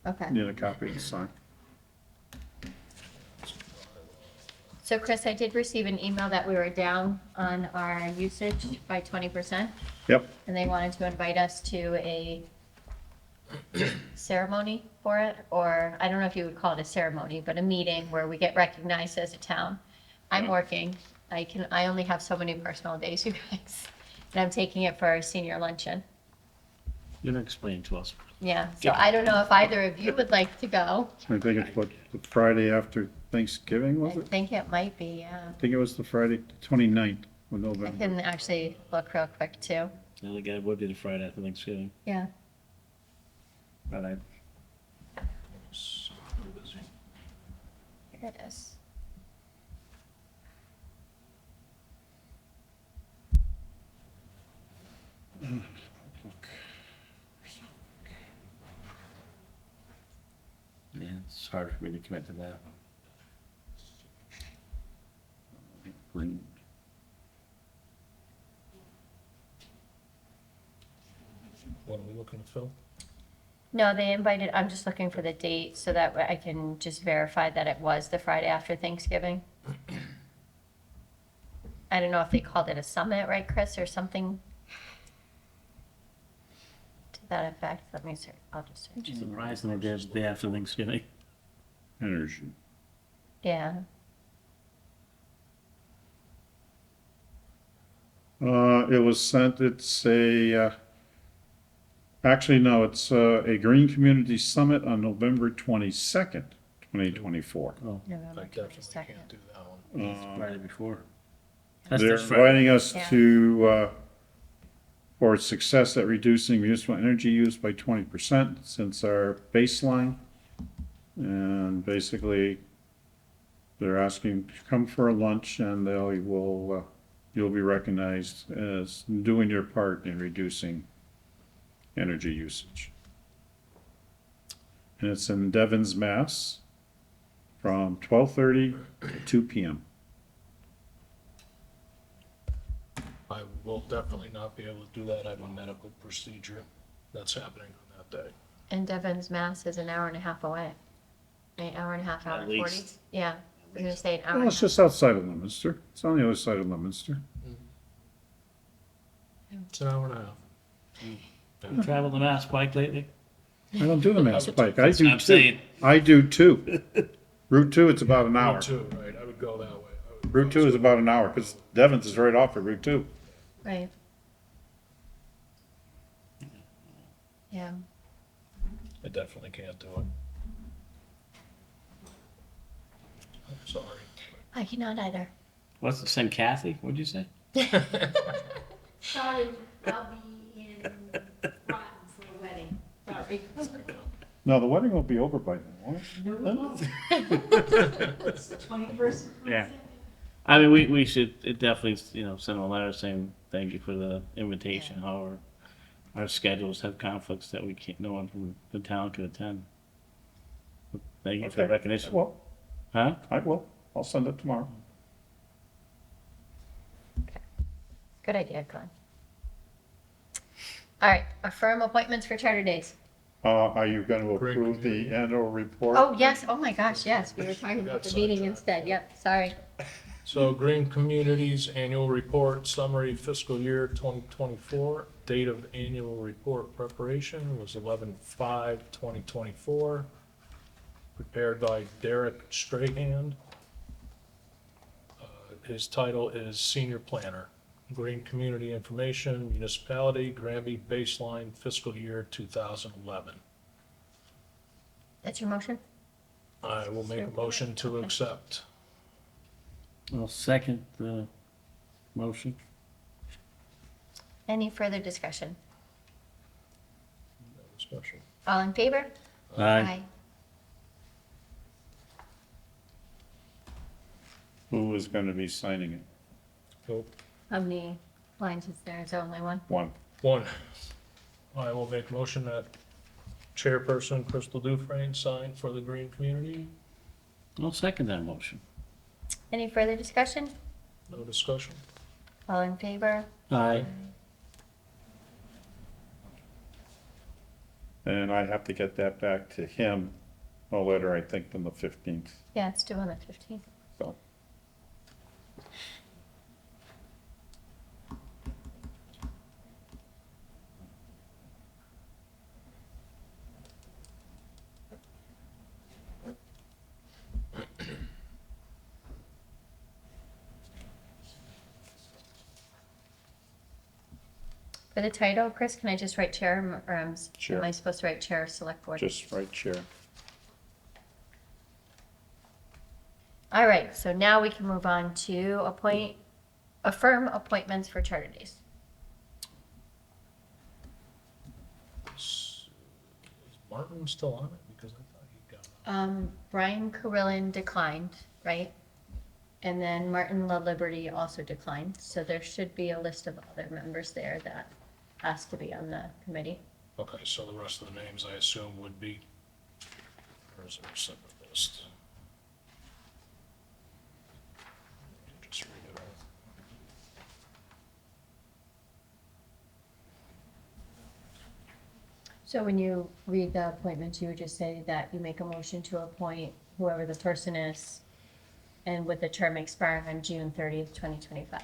Okay. need a copy to sign. So Chris, I did receive an email that we were down on our usage by 20%, Yep, and they wanted to invite us to a ceremony for it, or I don't know if you would call it a ceremony, but a meeting where we get recognized as a town. I'm working. I only have so many personal days, you guys, and I'm taking it for our senior luncheon. You're gonna explain to us. Yeah, so I don't know if either of you would like to go. I think it's what, the Friday after Thanksgiving, I was it? think it might be, yeah. I think it was the Friday, 29th of I November. can actually look real quick too. I think it would be the Friday after Thanksgiving, Yeah. but Here it is. yeah, it's hard for me to commit to that. Green. What are we looking to fill? No, they invited, I'm just looking for the date so that way I can just verify that it was the Friday after Thanksgiving. I don't know if they called it a summit, right, Chris, or something to that effect. Let me search, I'll just search. it. Surprising they did the day after Thanksgiving. Energy. Yeah, It was sent, it's actually, no, it's a Green Community Summit on November 22nd, 2024. I November definitely 22nd. can't do that one. Friday before. That's They're this Friday. inviting us Yeah. to, for its success at reducing municipal energy use by 20% since our baseline. And basically, they're asking to come for a lunch and you'll be recognized as doing your part in reducing energy usage. And it's in Devon's, Mass, from 12:30 to 2 p.m. I will definitely not be able to do that. I have a medical procedure that's happening on that day. And Devon's Mass is an hour and a half away. An hour and a half, hour At and 40. least. Yeah, I was gonna say an hour Well, and a it's half. just outside of Leominster. It's on the other side of Leominster. It's an hour and a half. You traveled the Mass Pike lately? I don't do the Mass Pike. I That's what do I'm too. saying. I do too. Route 2, it's about an hour. Route 2, right, I would go that way. I would Route 2 is about an hour, because Devon's is right off of Route 2. Right. Yeah. I definitely can't do it. I'm sorry. I cannot either. What's the send Kathy? What'd you say? Sorry, I'll be in Groton for a wedding. Sorry. No, the wedding will be over by then, won't it? It's the 21st. Yeah. I mean, we should definitely, send them a letter saying thank you for the invitation. However, our schedules have conflicts that we can't, no one from the town can attend. Thank you for the Okay. recognition. Well, Huh? I will. I'll send it tomorrow. Good idea, Glenn. All right, affirm appointments for charter days. Are you going to Great approve the community. annual report? Oh, yes, oh my gosh, yes, we were talking about the meeting instead, yep, sorry. So Green Communities Annual Report Summary Fiscal Year 2024. Date of annual report preparation was 11/5/2024. Prepared by Derek Strahan. His title is Senior Planner. Green Community Information, Municipality, Granby Baseline Fiscal Year 2011. That's your motion? I will make a motion to accept. I'll second the motion. Any further discussion? No discussion. All in favor? Aye. Who is going to be signing it? Nope. How many lines is there? Is there only one? One. One, I will make a motion that Chairperson Crystal Dufresne sign for the Green Community. I'll second that motion. Any further discussion? No discussion. All in favor? Aye. And I have to get that back to him no later, I think, than the 15th. Yeah, it's due on the 15th. So, For the title, Chris, can I just write chair, or Chair. am I supposed to write chair, select board? just right chair. All right, so now we can move on to affirm appointments for charter days. Is Martin still on it? Because I thought he got. Brian Carillon declined, right? And then Martin LaLiberty also declined, so there should be a list of other members there that has to be on the committee. Okay, so the rest of the names I assume would be, or is there a separate list? Just read it all. So when you read the appointments, you would just say that you make a motion to appoint whoever the person is, and with the term expiring on June 30th, 2025.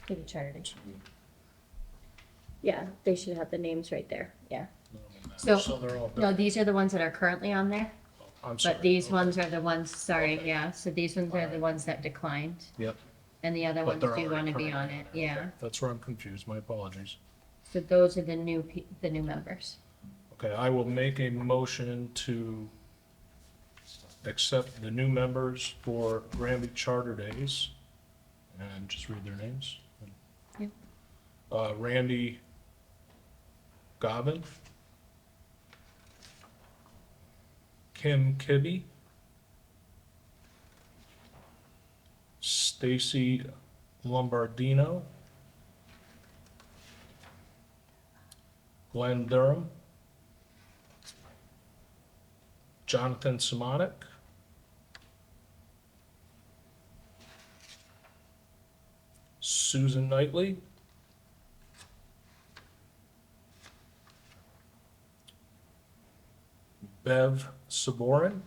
Give you charter date. Yeah, they should have the names right there, yeah. So- So they're all, No, these are the ones that are currently on there, I'm sorry. but these Okay. ones are the ones, sorry, Okay. yeah, so these ones are the ones that declined, Yep. and the other But ones they're do already want to be on current. it, yeah. That's where I'm confused, my apologies. So those are the the new members. Okay, I will make a motion to accept the new members for Granby Charter Days, and just read their names. Yep. Randy Gobbin, Kim Kibbe, Stacy Lombardino, Glenn Durham, Jonathan Simonik, Susan Knightley. Bev Saborin.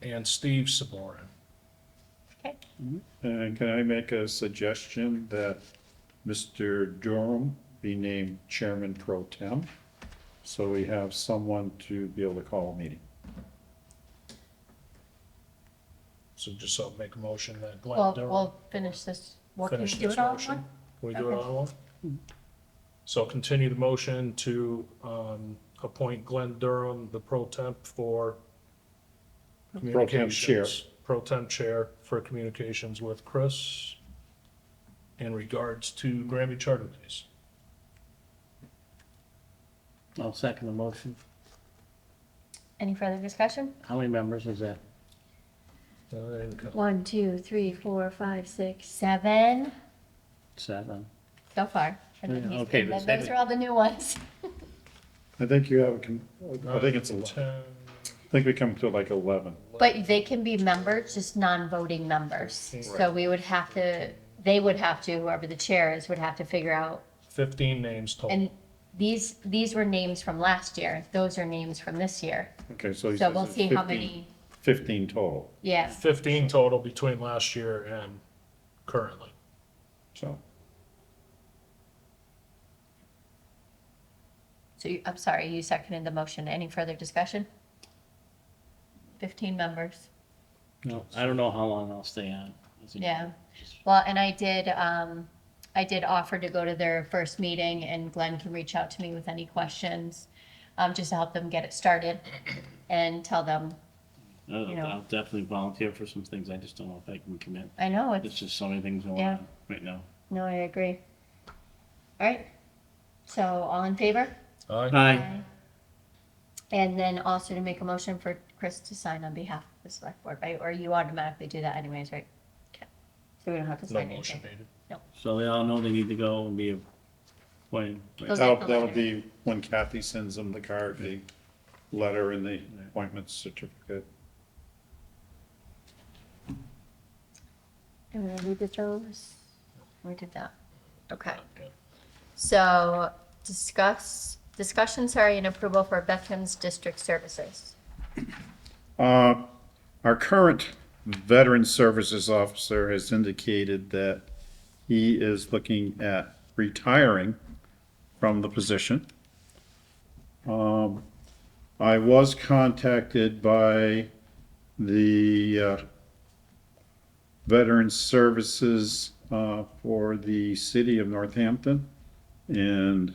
And Steve Saborin. Okay. And can I make a suggestion that Mr. Durham be named Chairman Pro Tem? So we have someone to be able to call a meeting. So just so make a motion that Glenn Well, Durham we'll finish this. Well, can you finish do this it all in motion. one? Can we do it Okay. all in one? So continue the motion to appoint Glenn Durham, the pro temp for Pro temp chair. communications. Pro temp chair for communications with Chris in regards to Granby Charter Days. I'll second the motion. Any further discussion? How many members is that? There you go. 1, 2, 3, 4, 5, 6, 7 Seven. so far. And then Yeah, he's- okay, and but then those seven. are all the new ones. I think you have, I think it's, 10, I think we come to like 11. But they can be members, just non-voting members. So we would have to, they would have to, whoever the chair is, would have to figure out. 15 names total. And these were names from last year. Those are names from this year. Okay, so he So says we'll it's see how 15 many, 15 total, yeah. 15 total between last year and currently. so. So I'm sorry, you seconded the motion. Any further discussion? 15 members. No, I don't know how long I'll stay on. Yeah. Well, and I did offer to go to their first meeting, and Glenn can reach out to me with any questions, just to help them get it started and tell them, you know. I'll definitely volunteer for some things. I just don't know if I can commit. I know There's it's, just so many things going Yeah. on right now. no, I agree. All right. So all in favor? Aye. Aye. And then also to make a motion for Chris to sign on behalf of the select board, right? Or you automatically do that anyways, right? Okay. So we don't have to No sign motion anything. needed. So they all know they need to go and be appointed. Those- That'll be when Kathy sends them the card, the letter and the appointment certificate. And we did those? We did that. Okay. So discussion, and approval for Veterans District Services. Our current Veteran Services Officer has indicated that he is looking at retiring from the position. I was contacted by the Veteran Services for the city of Northampton and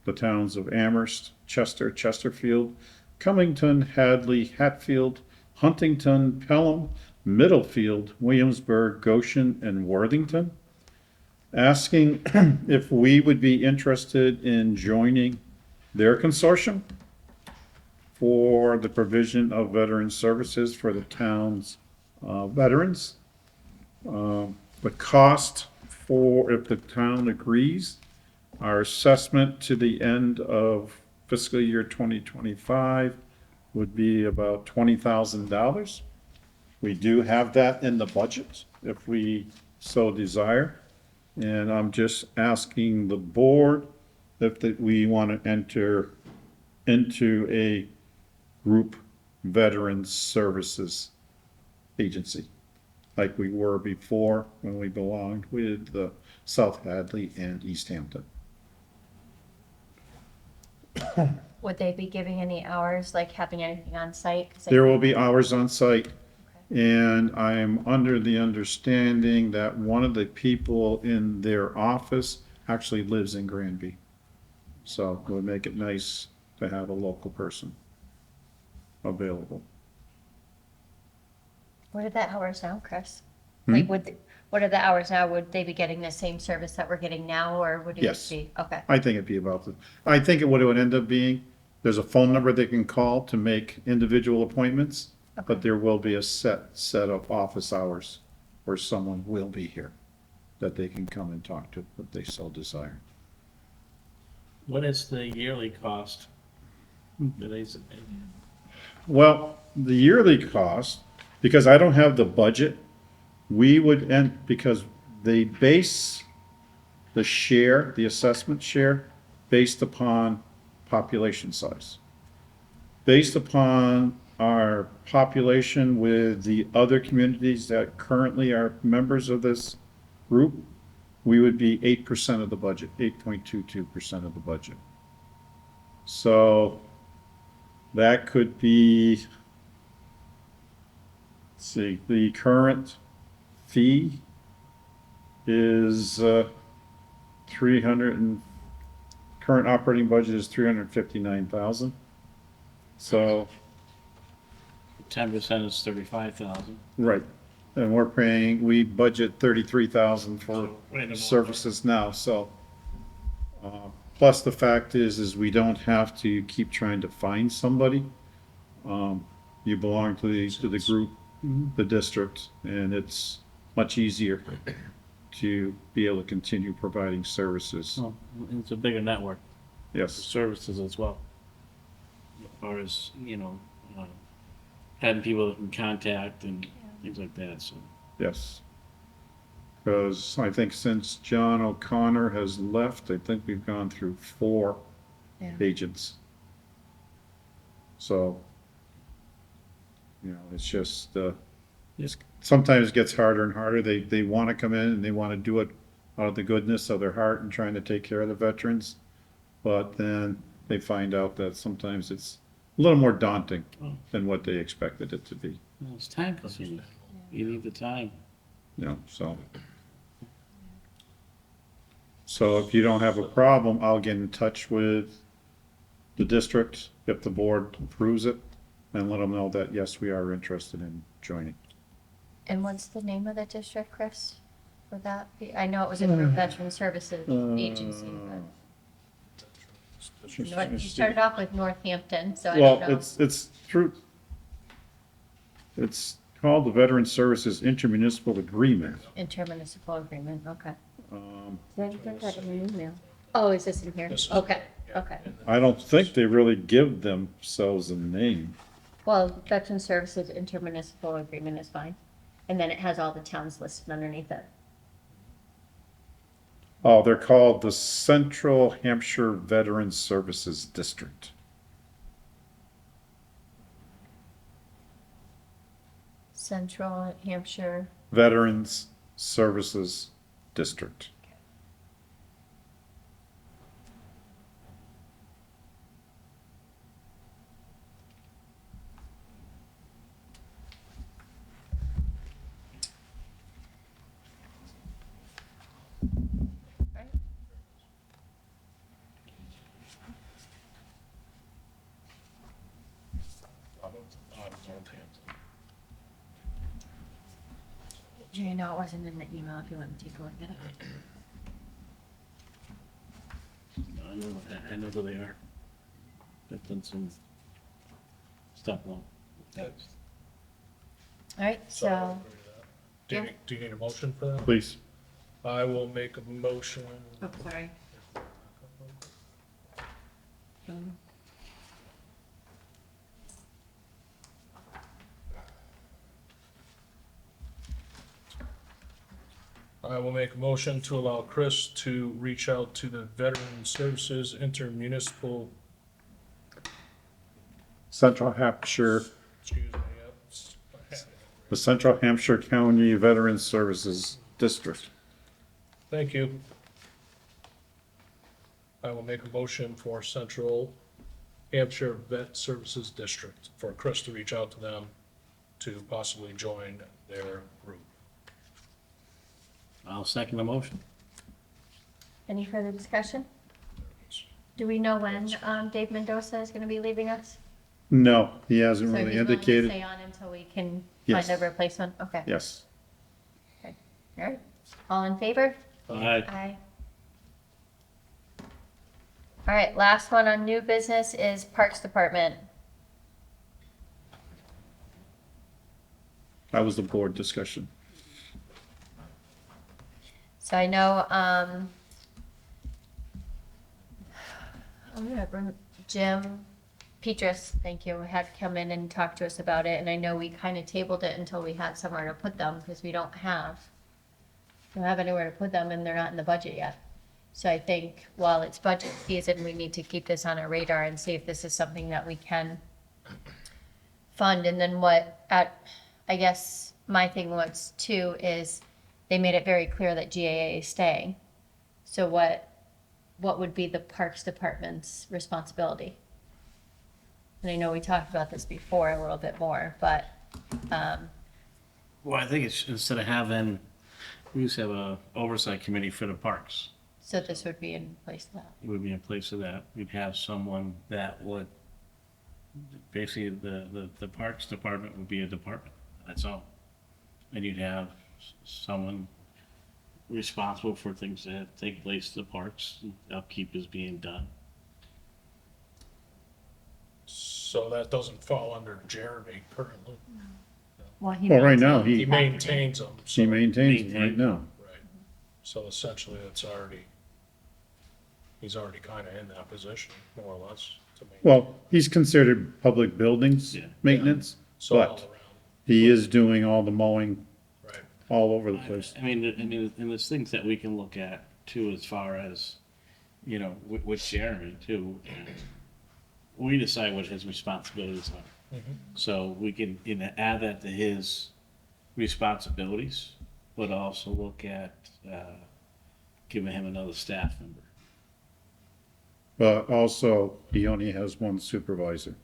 the towns of Amherst, Chester, Chesterfield, Cummington, Hadley, Hatfield, Huntington, Pelham, Middlefield, Williamsburg, Goshen, and Worthington, asking if we would be interested in joining their consortium for the provision of veteran services for the town's veterans. The cost for, if the town agrees, our assessment to the end of fiscal year 2025 would be about $20,000. We do have that in the budget if we so desire. And I'm just asking the board if we want to enter into a group veterans services agency, like we were before when we belonged with the South Hadley and East Hampton. Would they be giving any hours, like having anything on site? 'Cause I- There will be hours on site, and I'm under the understanding that one of the people in their office actually lives in Granby. So it would make it nice to have a local person available. What are the hours now, Chris? Hmm? Like, what are the hours now? Would they be getting the same service that we're getting now, or would it Yes. be? Okay, I think it'd be about I think what it would end up being, there's a phone number they can call to make individual appointments, Okay. but there will be a set of office hours where someone will be here that they can come and talk to if they so desire. What is the yearly cost? Do they say? Well, the yearly cost, because I don't have the budget, we would end, because they base the share, the assessment share, based upon population size. Based upon our population with the other communities that currently are members of this group, we would be 8% of the budget, 8.22% of the budget. So that could be, let's see, the current fee is 300 and, current operating budget is 359,000. So, 10% is 35,000. right, and we budget 33,000 for Right, I'm- services now, so. Plus the fact is we don't have to keep trying to find somebody. You belong to the group, the district, and it's much easier to be able to continue providing services. Well, it's a bigger network, Yes, services as well. As far as, having people that can contact and things like that, so. yes. Because I think since John O'Connor has left, I think we've gone through 4 Yeah. agents. So, it's just, sometimes it gets harder and harder. They want to come in and they want to do it out of the goodness of their heart and trying to take care of the veterans. But then they find out that sometimes it's a little more daunting than what they expected it to be, Well, it's time consuming. You need the time. so. So if you don't have a problem, I'll get in touch with the district, if the board approves it, and let them know that, yes, we are interested in joining. And what's the name of the district, Chris? Would that be, I know it was a Veteran Services Agency, but you started off with Northampton, so I Well, don't know. it's through, it's called the Veteran Services Intermunicipal Agreement. Intermunicipal agreement, okay. Um, Did I get that in an email? Oh, is this in here? This is- Okay, okay. I don't think they really give themselves a name. Well, Veteran Services Intermunicipal Agreement is fine. And then it has all the towns listed underneath it. Oh, they're called the Central Hampshire Veterans Services District. Central Hampshire, Veterans Services District. right? You know, it wasn't in the email if you want to take a look at it. I know who they are. They've done some stuff well. All right, so, Do you, Yeah. do you need a motion for that? Please. I will make a motion. oh, sorry. I will make a motion to allow Chris to reach out to the Veteran Services Intermunicipal, Central Hampshire, excuse me, yep. I had it. the Central Hampshire County Veterans Services District. Thank you. I will make a motion for Central Hampshire Vet Services District, for Chris to reach out to them to possibly join their group. I'll second the motion. Any further discussion? Do we know when Dave Mendoza is going to be leaving us? No, he hasn't So really he's willing to indicated. stay on until we can Yes. find a replacement? Okay. Yes. All right. All in favor? Aye. Aye. All right, last one on new business is Parks Department. That was the board discussion. So I know, Jim Petrus, thank you, had come in and talked to us about it, and I know we kind of tabled it until we had somewhere to put them, because we don't have don't have anywhere to put them and they're not in the budget yet. So I think while it's budget season, we need to keep this on our radar and see if this is something that we can fund. And then I guess my thing was too, is they made it very clear that GAA is staying. So what would be the Parks Department's responsibility? And I know we talked about this before a little bit more, but, Well, I think it's, instead of having, we used to have a oversight committee for the parks. so this would be in place of that. It would be in place of that. We'd have someone that would, basically, the Parks Department would be a department, that's all. And you'd have someone responsible for things that take place in the parks, and upkeep is being done. So that doesn't fall under Jeremy currently. Well, Well, right now, He he maintains them. maintains it right now. Right. So essentially, he's already kind of in that position, more or less, to me. Well, he's considered public buildings Yeah. maintenance, So all but around, he is doing all the mowing right. all over the place. I mean, and there's things that we can look at too, as far as, you know, with Jeremy too. And we decide what his responsibilities are. So we can, you know, add that to his responsibilities, but also look at, giving him another staff member. But also, he only has one supervisor.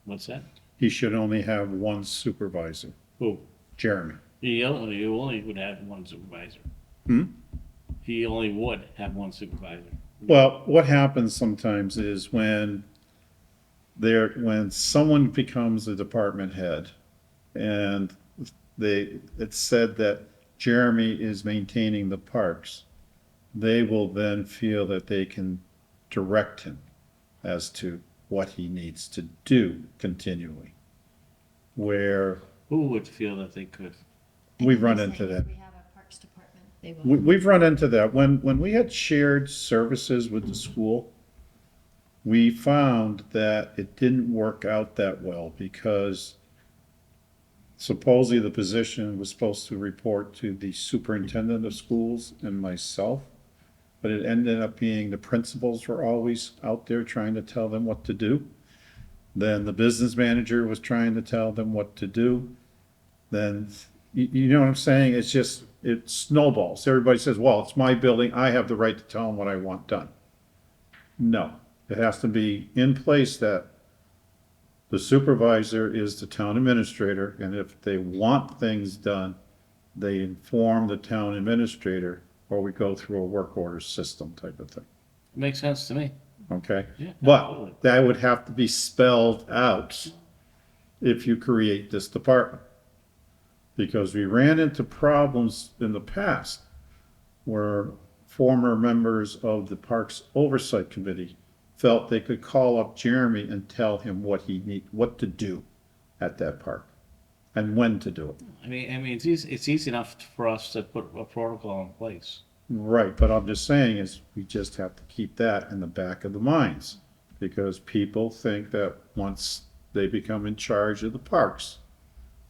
What's that? He should only have one supervisor, Who? Jeremy. He only would have one supervisor. Hmm? He only would have one supervisor. Well, what happens sometimes is when someone becomes a department head and it's said that Jeremy is maintaining the parks, they will then feel that they can direct him as to what he needs to do continually. Where Who would feel that they could? we've run into that. We have a Parks Department, they will. We've run into that. When we had shared services with the school, we found that it didn't work out that well because supposedly the position was supposed to report to the superintendent of schools and myself, but it ended up being the principals were always out there trying to tell them what to do. Then the business manager was trying to tell them what to do. Then, you know what I'm saying? It's just, it snowballs. Everybody says, well, it's my building. I have the right to tell them what I want done. No, it has to be in place that the supervisor is the town administrator, and if they want things done, they inform the town administrator, or we go through a work order system type of thing, Makes sense to me. okay? Yeah, But absolutely. that would have to be spelled out if you create this department. Because we ran into problems in the past where former members of the Parks Oversight Committee felt they could call up Jeremy and tell him what to do at that park and when to do it. I mean, it's easy enough for us to put a protocol in place. Right, but I'm just saying is we just have to keep that in the back of the minds because people think that once they become in charge of the parks,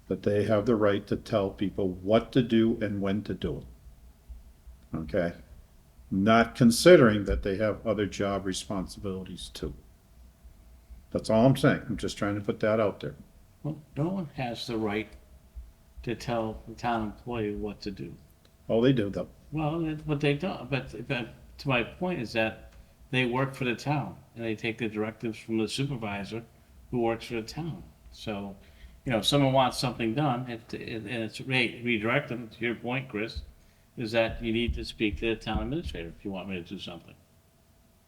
that they have the right to tell people what to do and when to do it. Okay? Not considering that they have other job responsibilities too. That's all I'm saying. I'm just trying to put that out there. Well, no one has the right to tell the town employee what to do. Oh, they do though. Well, but they don't, but to my point is that they work for the town and they take the directives from the supervisor who works for the town. So, you know, if someone wants something done, and it's redirect them, to your point, Chris, is that you need to speak to the town administrator if you want me to do something.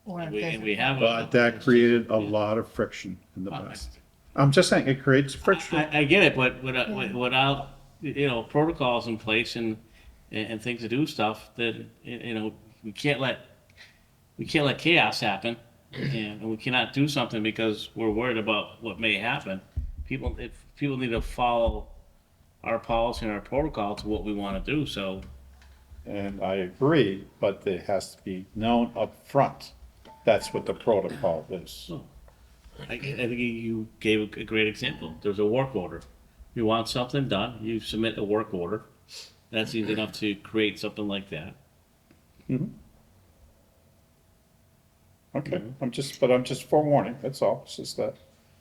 Or And if we there's- have. But that created a lot of friction in the past. I'm just saying, it creates friction. I get it, but without, you know, protocols in place and things to do stuff, then, you know, we can't let chaos happen. And we cannot do something because we're worried about what may happen. People need to follow our policy and our protocol to what we want to do, so. And I agree, but it has to be known up front. That's what the protocol is. I think you gave a great example. There's a work order. You want something done, you submit a work order, That's easy enough to create something like that. Okay, I'm just forewarning, that's all, it's just that.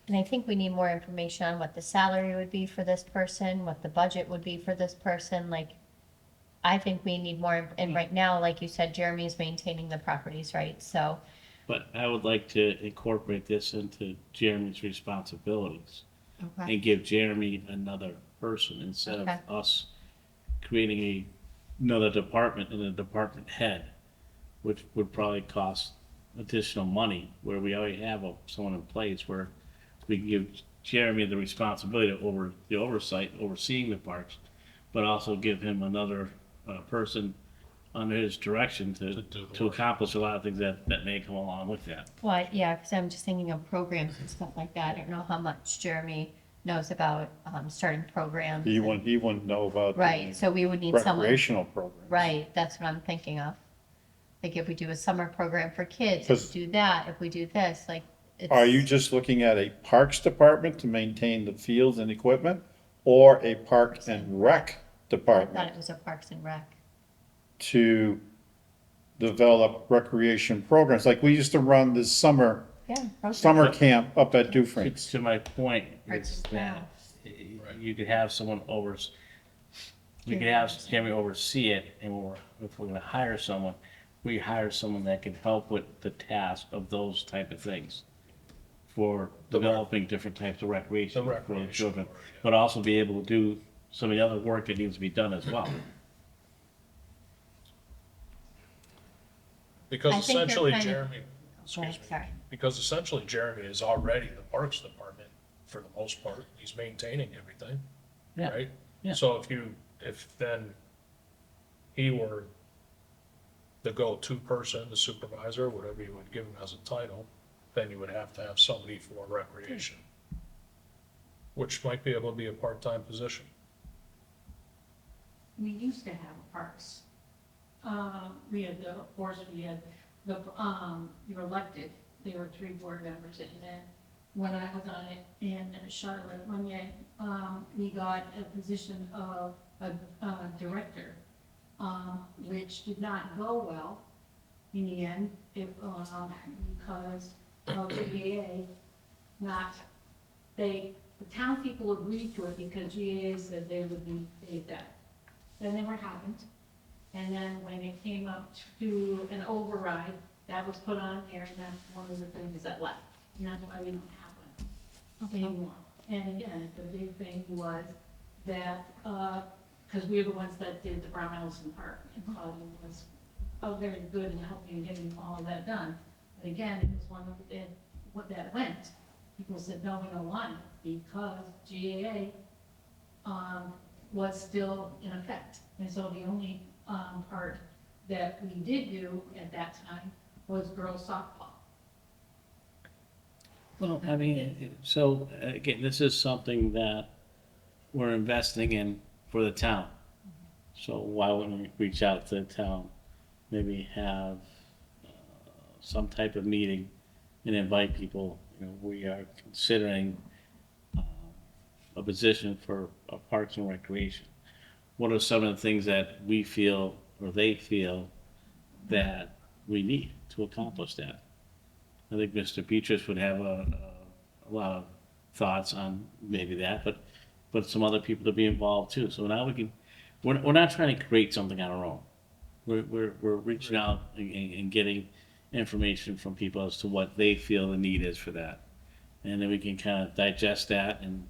And I think we need more information on what the salary would be for this person, what the budget would be for this person, like, I think we need more, and right now, like you said, Jeremy's maintaining the properties, right? So, But I would like to incorporate this into Jeremy's responsibilities okay, and give Jeremy another person instead Okay. of us creating another department and a department head, which would probably cost additional money, where we already have someone in place where we can give Jeremy the responsibility over the oversight, overseeing the parks, but also give him another person under his direction To do the to work. accomplish a lot of things that may come along with that. well, yeah, because I'm just thinking of programs and stuff like that. I don't know how much Jeremy knows about starting programs. He wouldn't know about Right, the so we would need someone. recreational programs. Right, that's what I'm thinking of. Like if we do a summer program for kids, if 'Cause- we do that, if we do this, like, it's. Are you just looking at a parks department to maintain the fields and equipment, or a park and rec I thought department it was a Parks and Rec. to develop recreation programs? Like we used to run this summer Yeah. summer camp up at To Dufrane's. to my point, Parks is and that Right. you could have someone we could have Jeremy oversee it, and if we're gonna hire someone, we hire someone that can help with the task of those type of things for developing different types of recreation The for the recreation children, part, yeah. but also be able to do some of the other work that needs to be done as well. Because I think you're essentially kind of- Jeremy, Go excuse ahead, me, sorry. because essentially Jeremy is already the Parks Department for the most part. He's maintaining everything, Yeah, right? yeah. So if then he were the go-to person, the supervisor, whatever you would give him as a title, then you would have to have somebody for recreation, which might be able to be a part-time position. We used to have parks. We had the, of course, we had the, you were elected, there were 3 board members, and then when I was on it in Charlotte, one year, we got a position of a director, which did not go well in the end, because of the GAA, the town people agreed to it because GAA said they would be paid that. That never happened. And then when it came up to an override, that was put on there, and that's one of the things that left. And that's why we don't have one anymore. And again, the big thing was that, because we're the ones that did the Brown Ellison Park, and Claudia was very good in helping getting all of that done. But again, it was one of the, what that went. People said, no, we don't want it, because GAA, was still in effect. And so the only part that we did do at that time was girls softball. Well, I mean, so again, this is something that we're investing in for the town. So why wouldn't we reach out to the town, maybe have some type of meeting and invite people? You know, we are considering a position for Parks and Recreation. What are some of the things that we feel or they feel that we need to accomplish that? I think Mr. Petrus would have a lot of thoughts on maybe that, but some other people to be involved too. So now we're not trying to create something on our own. We're reaching out and getting information from people as to what they feel the need is for that. And then we can kind of digest that and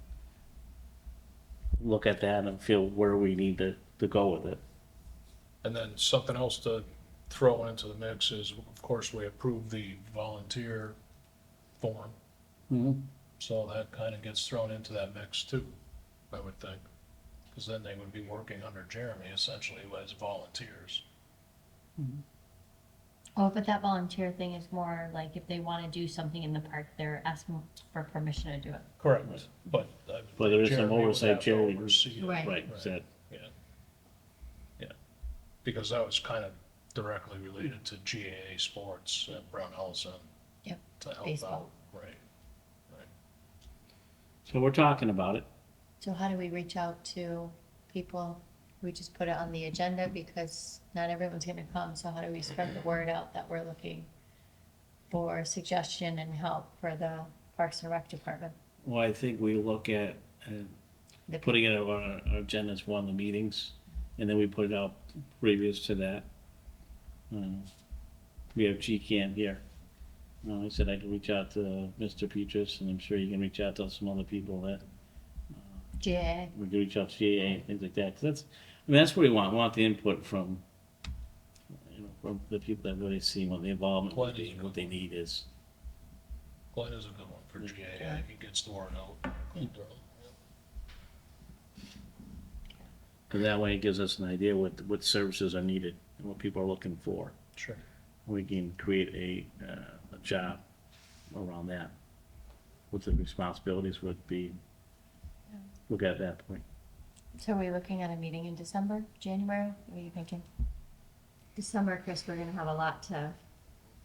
look at that and feel where we need to go with it. And then something else to throw into the mix is, of course, we approved the volunteer form. Mm-hmm. So that kind of gets thrown into that mix too, I would think. Because then they would be working under Jeremy essentially as volunteers. Oh, but that volunteer thing is more like if they want to do something in the park, they're asking for permission to do it. Correct. But I would But there is think some Jeremy would oversight, have to Jeremy. oversee it. Right. Right, so Yeah. Yeah. Because that was kind of directly related to GAA sports at Brown Ellison. Yep, To help baseball. out, right. we're talking about it. So how do we reach out to people We just put it on the agenda because not everyone's gonna come, so how do we spread the word out that we're looking for suggestion and help for the Parks and Rec Department? Well, I think we look at The- putting it on our agenda as one of the meetings, and then we put it out previous to that. We have GCAN here. I said I could reach out to Mr. Petrus, and I'm sure you can reach out to some other people that GAA. we can reach out to GAA and things like that. 'Cause that's, I mean, that's what we want. We want the input from, from the people that really see what the involvement, what they need is. Glenn is a good one for GAA. He gets the word out. Because that way it gives us an idea what services are needed and what people are looking for. Sure. We can create a job around that. What the responsibilities would be, look at that point. So are we looking at a meeting in December, January? What are you thinking? December, Chris, we're gonna have a lot to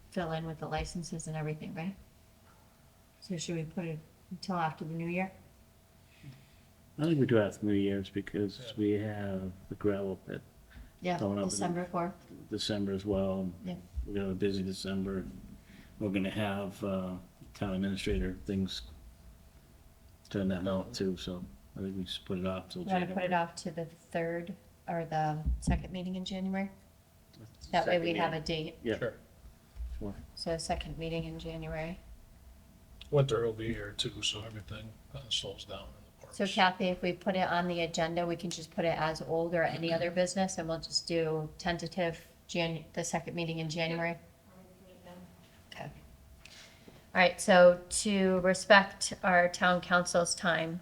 fill in with the licenses and everything, right? So should we put it until after the new year? I think we do have New Year's because we have the gravel pit Yeah, Coming up in- December 4th. December as well. Yeah. We're gonna have a busy December. We're gonna have town administrator things turn that out too, so I think we just put it off till You wanna put it January. off to the 3rd or the second meeting in January? That way we have a date. Yeah. Sure. Sure. So a second meeting in January. Winter will be here too, so everything kind of slows down in the parks. So Kathy, if we put it on the agenda, we can just put it as old or any other business and we'll just do tentative the second meeting in January. Okay. All right, so to respect our town council's time,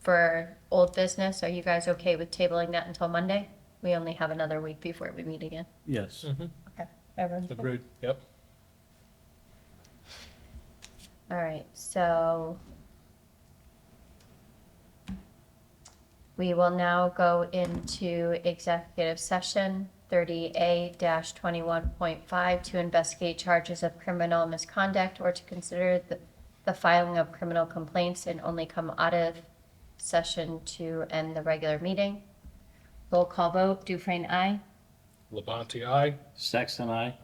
for old business, are you guys okay with tabling that until Monday? We only have another week before we meet again. Yes. Okay. Everyone's Agreed, yep. All right, so we will now go into executive session 30A-21.5 to investigate charges of criminal misconduct or to consider the filing of criminal complaints and only come out of session to end the regular meeting. Roll call vote, Dufresne, aye. Labonte, aye. Sexton, aye.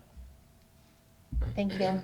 Thank you.